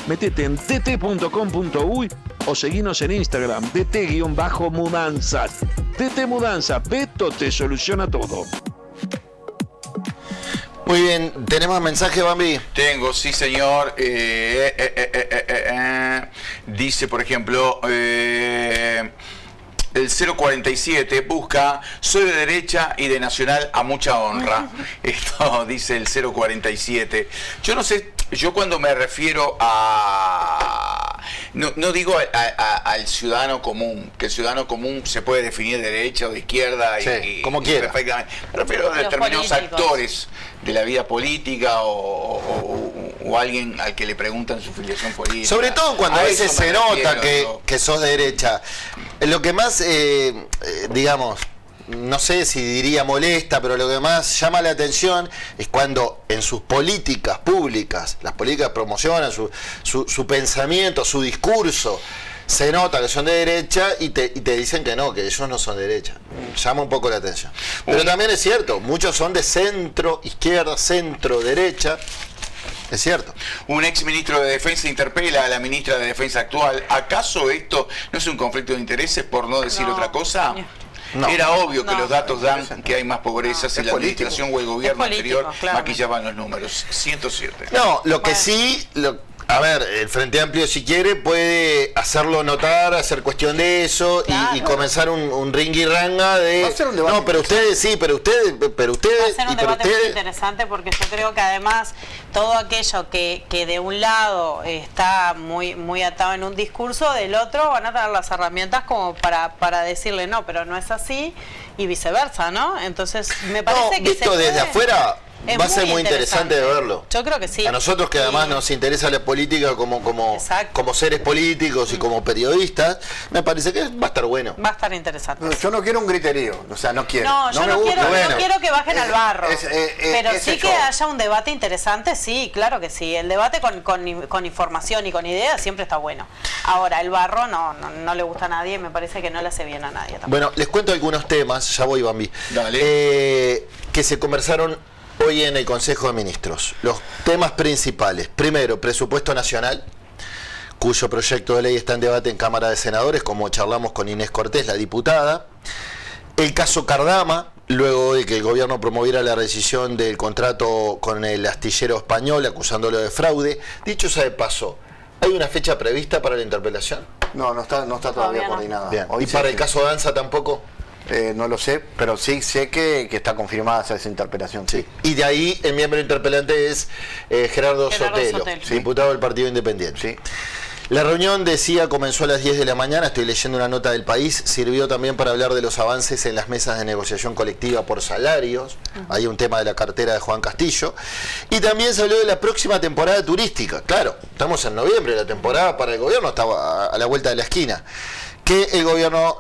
Metete en tt.com.uy o seguinos en Instagram, tt-mudanzas. TT Mudanza, Beto te soluciona todo. Muy bien, ¿tenemos mensaje, Bambi? Tengo, sí señor. Dice, por ejemplo, el 047 busca, soy de derecha y de Nacional a mucha honra. Esto dice el 047. Yo no sé, yo cuando me refiero a... No digo al ciudadano común, que el ciudadano común se puede definir de derecha o de izquierda, sí, como quiera. Perfectamente. Me refiero a determinados actores de la vida política o alguien al que le preguntan su filiación política. Sobre todo cuando a veces se nota que sos de derecha. Lo que más, digamos, no sé si diría molesta, pero lo que más llama la atención es cuando en sus políticas públicas, las políticas promocionan su pensamiento, su discurso, se nota que son de derecha y te dicen que no, que ellos no son de derecha. Llama un poco la atención. Pero también es cierto, muchos son de centro, izquierda, centro, derecha. Es cierto. Un ex ministro de Defensa interpela a la ministra de Defensa actual. ¿Acaso esto no es un conflicto de intereses, por no decir otra cosa? No. Era obvio que los datos dan que hay más pobreza si la administración o el gobierno anterior maquillaban los números. 107. No, lo que sí... A ver, el Frente Amplio, si quiere, puede hacerlo notar, hacer cuestión de eso y comenzar un ringui-ranga de... Va a ser un debate. No, pero ustedes sí, pero ustedes... Va a ser un debate muy interesante porque yo creo que además todo aquello que de un lado está muy atado en un discurso, del otro van a tener las herramientas como para decirle no, pero no es así y viceversa, ¿no? Entonces me parece que visto desde afuera... Va a ser muy interesante de verlo. Yo creo que sí. A nosotros que además nos interesa la política como seres políticos y como periodistas, me parece que va a estar bueno. Va a estar interesante. Yo no quiero un griterío, o sea, no quiero. No, yo no quiero que bajen al barro. Pero sí que haya un debate interesante, sí, claro que sí. El debate con información y con ideas siempre está bueno. Ahora, el barro no le gusta a nadie, me parece que no le hace bien a nadie tampoco. Bueno, les cuento algunos temas, ya voy, Bambi. Dale. Que se conversaron hoy en el Consejo de Ministros. Los temas principales. Primero, presupuesto nacional, cuyo proyecto de ley está en debate en Cámara de Senadores, como charlamos con Inés Cortés, la diputada. El caso Cardama, luego de que el gobierno promoviera la rescisión del contrato con el astillero español, acusándolo de fraude. Dicho sea de paso, ¿hay una fecha prevista para la interpelación? No está todavía coordinada. Bien. ¿Y para el caso Danza tampoco? No lo sé, pero sí sé que está confirmada esa interpelación. Sí. Y de ahí el miembro interpelante es Gerardo Sotelo, diputado del Partido Independiente. Sí. La reunión, decía, comenzó a las 10 de la mañana, estoy leyendo una nota del País, sirvió también para hablar de los avances en las mesas de negociación colectiva por salarios, hay un tema de la cartera de Juan Castillo, y también se habló de la próxima temporada turística. Claro, estamos en noviembre, la temporada para el gobierno está a la vuelta de la esquina. Que el gobierno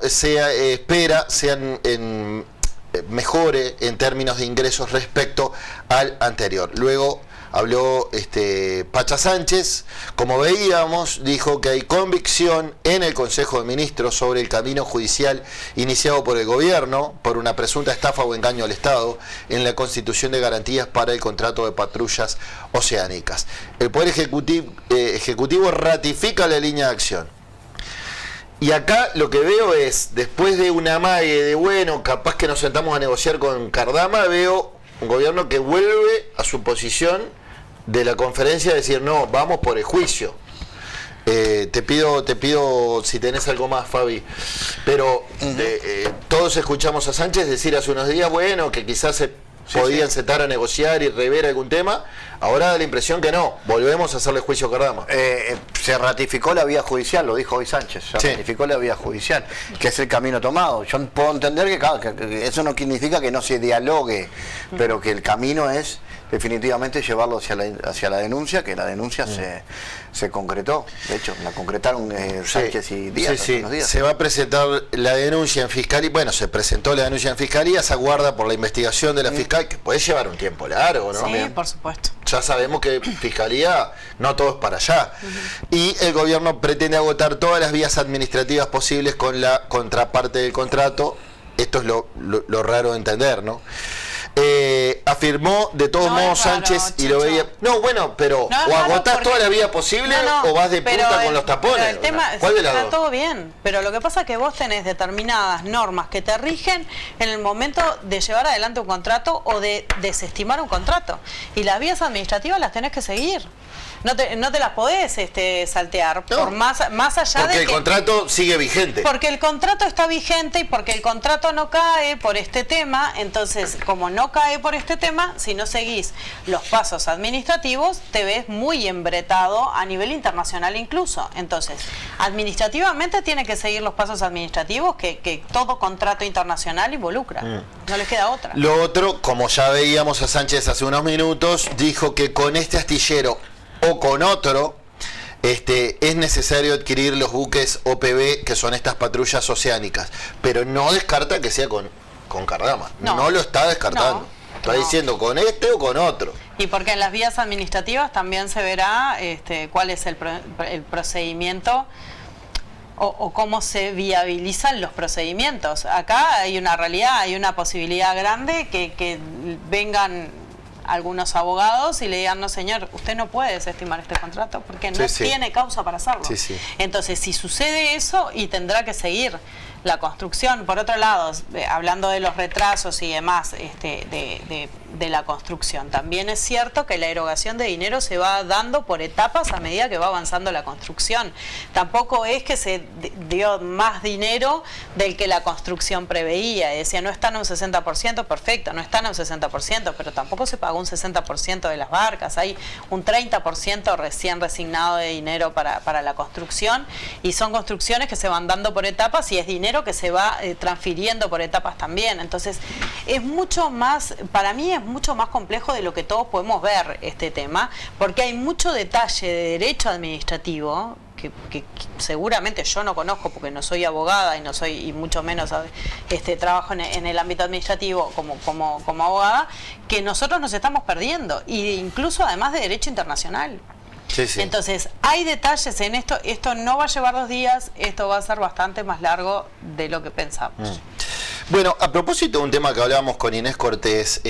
mejore en términos de ingresos respecto al anterior. Luego habló Pacha Sánchez, como veíamos, dijo que hay convicción en el Consejo de Ministros sobre el camino judicial iniciado por el gobierno por una presunta estafa o engaño al Estado en la constitución de garantías para el contrato de patrullas oceánicas. El Poder Ejecutivo ratifica la línea de acción. Y acá lo que veo es, después de una amague de bueno, capaz que nos sentamos a negociar con Cardama, veo un gobierno que vuelve a su posición de la conferencia, decir no, vamos por el juicio. Te pido si tenés algo más, Fabi. Pero todos escuchamos a Sánchez decir hace unos días, bueno, que quizás se podían sentar a negociar y rever algún tema. Ahora da la impresión que no, volvemos a hacerle juicio a Cardama. Se ratificó la vía judicial, lo dijo hoy Sánchez, ratificó la vía judicial, que es el camino tomado. Yo puedo entender que eso no significa que no se dialogue, pero que el camino es definitivamente llevarlo hacia la denuncia, que la denuncia se concretó. De hecho, la concretaron Sánchez y Díaz hace unos días. Se va a presentar la denuncia en Fiscalía. Bueno, se presentó la denuncia en Fiscalía, se aguarda por la investigación de la Fiscal, que puede llevar un tiempo largo, ¿no? Sí, por supuesto. Ya sabemos que Fiscalía no todo es para allá. Y el gobierno pretende agotar todas las vías administrativas posibles con la contraparte del contrato. Esto es lo raro de entender, ¿no? Afirmó de todos modos Sánchez y lo veía. No, bueno, pero o agotás toda la vía posible o vas de punta con los tapones. El tema ¿Cuál de las está dos? todo bien, pero lo que pasa es que vos tenés determinadas normas que te rigen en el momento de llevar adelante un contrato o de desestimar un contrato. Y las vías administrativas las tenés que seguir. No te las podés saltear, no, por más allá porque de el contrato sigue vigente. Porque el contrato está vigente y porque el contrato no cae por este tema. Entonces, como no cae por este tema, si no seguís los pasos administrativos, te ves muy embretado a nivel internacional incluso. Entonces, administrativamente tiene que seguir los pasos administrativos que todo contrato internacional involucra. No les queda otra. Lo otro, como ya veíamos a Sánchez hace unos minutos, dijo que con este astillero o con otro, es necesario adquirir los buques OPV, que son estas patrullas oceánicas, pero no descarta que sea con Cardama. No lo está descartando. Está diciendo con este o con otro. Y porque en las vías administrativas también se verá cuál es el procedimiento o cómo se viabilizan los procedimientos. Acá hay una realidad, hay una posibilidad grande que vengan algunos abogados y le digan: no señor, usted no puede desestimar este contrato porque no tiene causa para hacerlo. Entonces, si sucede eso, y tendrá que seguir la construcción. Por otro lado, hablando de los retrasos y demás de la construcción, también es cierto que la erogación de dinero se va dando por etapas a medida que va avanzando la construcción. Tampoco es que se dio más dinero del que la construcción preveía. Decía, no están a un 60%, perfecto, no están a un 60%, pero tampoco se pagó un 60% de las barcas. Hay un 30% recién resignado de dinero para la construcción, y son construcciones que se van dando por etapas y es dinero que se va transfiriendo por etapas también. Entonces, es mucho más, para mí es mucho más complejo de lo que todos podemos ver este tema, porque hay mucho detalle de derecho administrativo que seguramente yo no conozco porque no soy abogada y no soy, y mucho menos trabajo en el ámbito administrativo como abogada, que nosotros nos estamos perdiendo, e incluso además de derecho internacional. Entonces, hay detalles en esto. Esto no va a llevar 2 días, esto va a ser bastante más largo de lo que pensamos. Bueno, a propósito de un tema que hablábamos con Inés Cortés,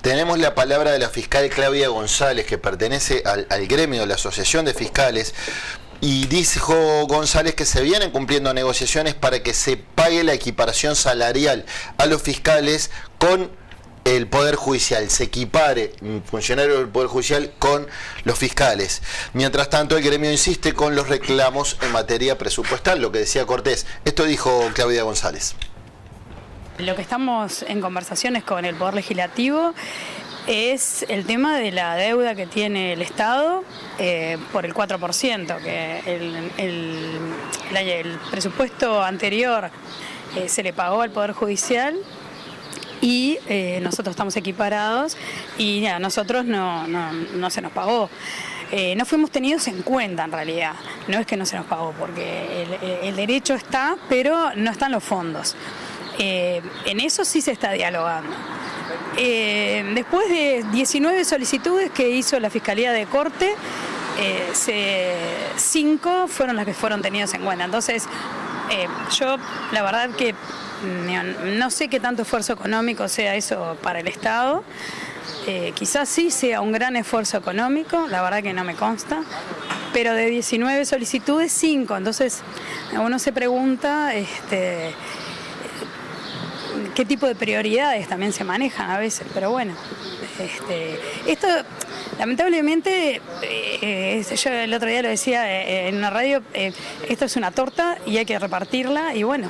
tenemos la palabra de la fiscal Claudia González, que pertenece al gremio de la Asociación de Fiscales, y dijo González que se vienen cumpliendo negociaciones para que se pague la equiparación salarial a los fiscales con el Poder Judicial, se equipare un funcionario del Poder Judicial con los fiscales. Mientras tanto, el gremio insiste con los reclamos en materia presupuestal, lo que decía Cortés. Esto dijo Claudia González. Lo que estamos en conversaciones con el Poder Legislativo es el tema de la deuda que tiene el Estado por el 4%, que el presupuesto anterior se le pagó al Poder Judicial, y nosotros estamos equiparados y a nosotros no se nos pagó. No fuimos tenidos en cuenta en realidad, no es que no se nos pagó, porque el derecho está, pero no están los fondos. En eso sí se está dialogando. Después de 19 solicitudes que hizo la Fiscalía de Corte, 5 fueron las que fueron tenidas en cuenta. Entonces, yo la verdad que no sé qué tanto esfuerzo económico sea eso para el Estado. Quizás sí sea un gran esfuerzo económico, la verdad que no me consta, pero de 19 solicitudes, 5. Entonces uno se pregunta qué tipo de prioridades también se manejan a veces, pero bueno, esto lamentablemente, yo el otro día lo decía en una radio, esto es una torta y hay que repartirla, y bueno,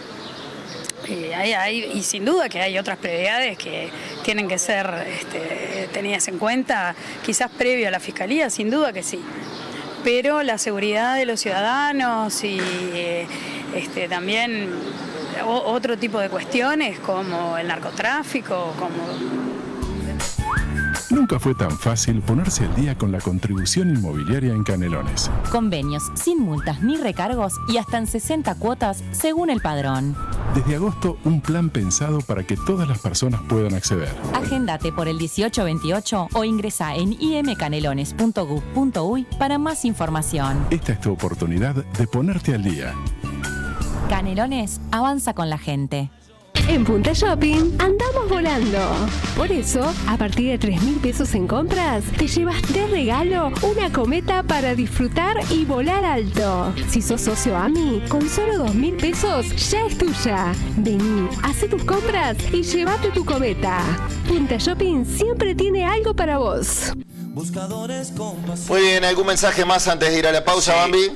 y sin duda que hay otras prioridades que tienen que ser tenidas en cuenta, quizás previo a la Fiscalía, sin duda que sí, pero la seguridad de los ciudadanos y también otro tipo de cuestiones como el narcotráfico, como... Nunca fue tan fácil ponerse al día con la contribución inmobiliaria en Canelones. Convenios sin multas ni recargos y hasta en 60 cuotas según el padrón. Desde agosto, un plan pensado para que todas las personas puedan acceder. Agéndate por el 1828 o ingresa en imcanelones.gov.uy para más información. Esta es tu oportunidad de ponerte al día. Canelones avanza con la gente. En Punta Shopping andamos volando. Por eso, a partir de 3.000 pesos en compras, te llevas de regalo una cometa para disfrutar y volar alto. Si sos socio AMI, con solo 2.000 pesos ya es tuya. Vení, hacé tus compras y llévate tu cometa. Punta Shopping siempre tiene algo para vos. Muy bien, ¿algún mensaje más antes de ir a la pausa, Bambi?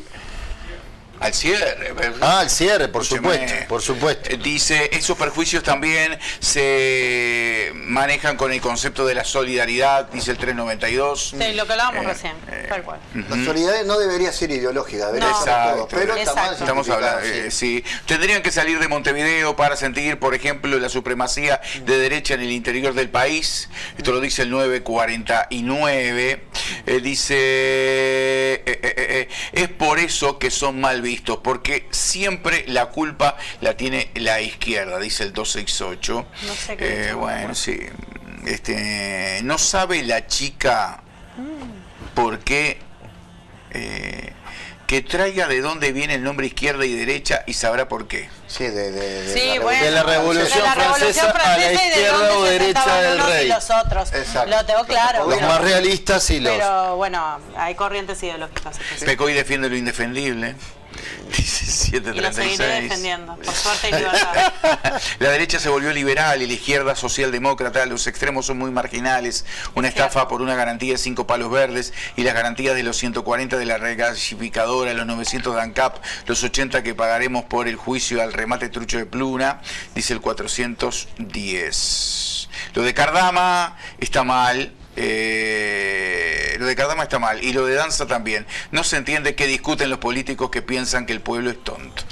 Al cierre. Al cierre, por supuesto. Dice, esos perjuicios también se manejan con el concepto de la solidaridad, dice el 392. Sí, lo que hablábamos recién, tal cual. La solidaridad no debería ser ideológica, debería ser todo, pero estamos hablando, sí. Tendrían que salir de Montevideo para sentir, por ejemplo, la supremacía de derecha en el interior del país. Esto lo dice el 949. Dice, es por eso que son mal vistos, porque siempre la culpa la tiene la izquierda, dice el 268. No sé qué bueno, sí. No sabe la chica por qué que traiga de dónde viene el nombre izquierda y derecha y sabrá por qué. Sí, de la Revolución Francesa a la izquierda o derecha del rey. Y los otros. Exacto. Lo tengo claro. Los más realistas y los... Pero bueno, hay corrientes ideológicas. Pecó y defiende lo indefendible. Dice 736. Y lo seguiré defendiendo, por suerte y libertad. La derecha se volvió liberal y la izquierda socialdemócrata. Los extremos son muy marginales. Una estafa por una garantía de 5 palos verdes y las garantías de los 140 de la regasificadora, los 900 de ANCAP, los 80 que pagaremos por el juicio al remate trucho de Pluna, dice el 410. Lo de Cardama está mal. Lo de Cardama está mal y lo de Danza también. No se entiende qué discuten los políticos que piensan que el pueblo es tonto.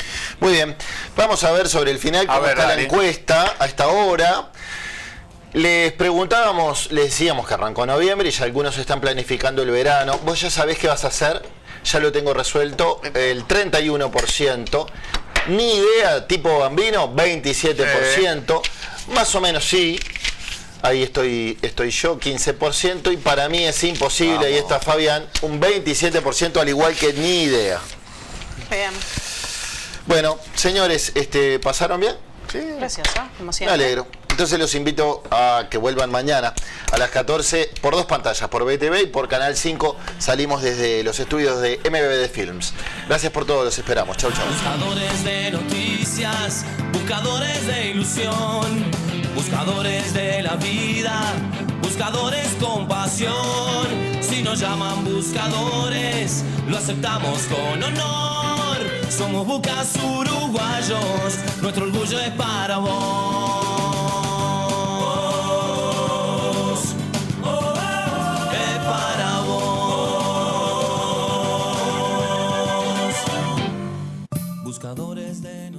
Muy bien, vamos a ver sobre el final cómo está la encuesta a esta hora. Les preguntábamos, les decíamos que arrancó noviembre y ya algunos están planificando el verano. ¿Vos ya sabés qué vas a hacer? Ya lo tengo resuelto, el 31%. Ni idea, tipo Bambino, 27%. Más o menos sí. Ahí estoy yo, 15%, y para mí es imposible, ahí está Fabián, un 27%, al igual que ni idea. Bien. Bueno, señores, ¿pasaron bien? Sí. Precioso, como Me siempre. alegro. Entonces los invito a que vuelvan mañana a las 14 por 2 pantallas, por BTV y por Canal 5. Salimos desde los estudios de MBD Films. Gracias por todo, los esperamos. Chau, chau. Buscadores de noticias, buscadores de ilusión, buscadores de la vida, buscadores con pasión. Si nos llaman buscadores, lo aceptamos con honor. Somos bucas uruguayos, nuestro orgullo es para vos. Es para vos. Buscadores de noticias.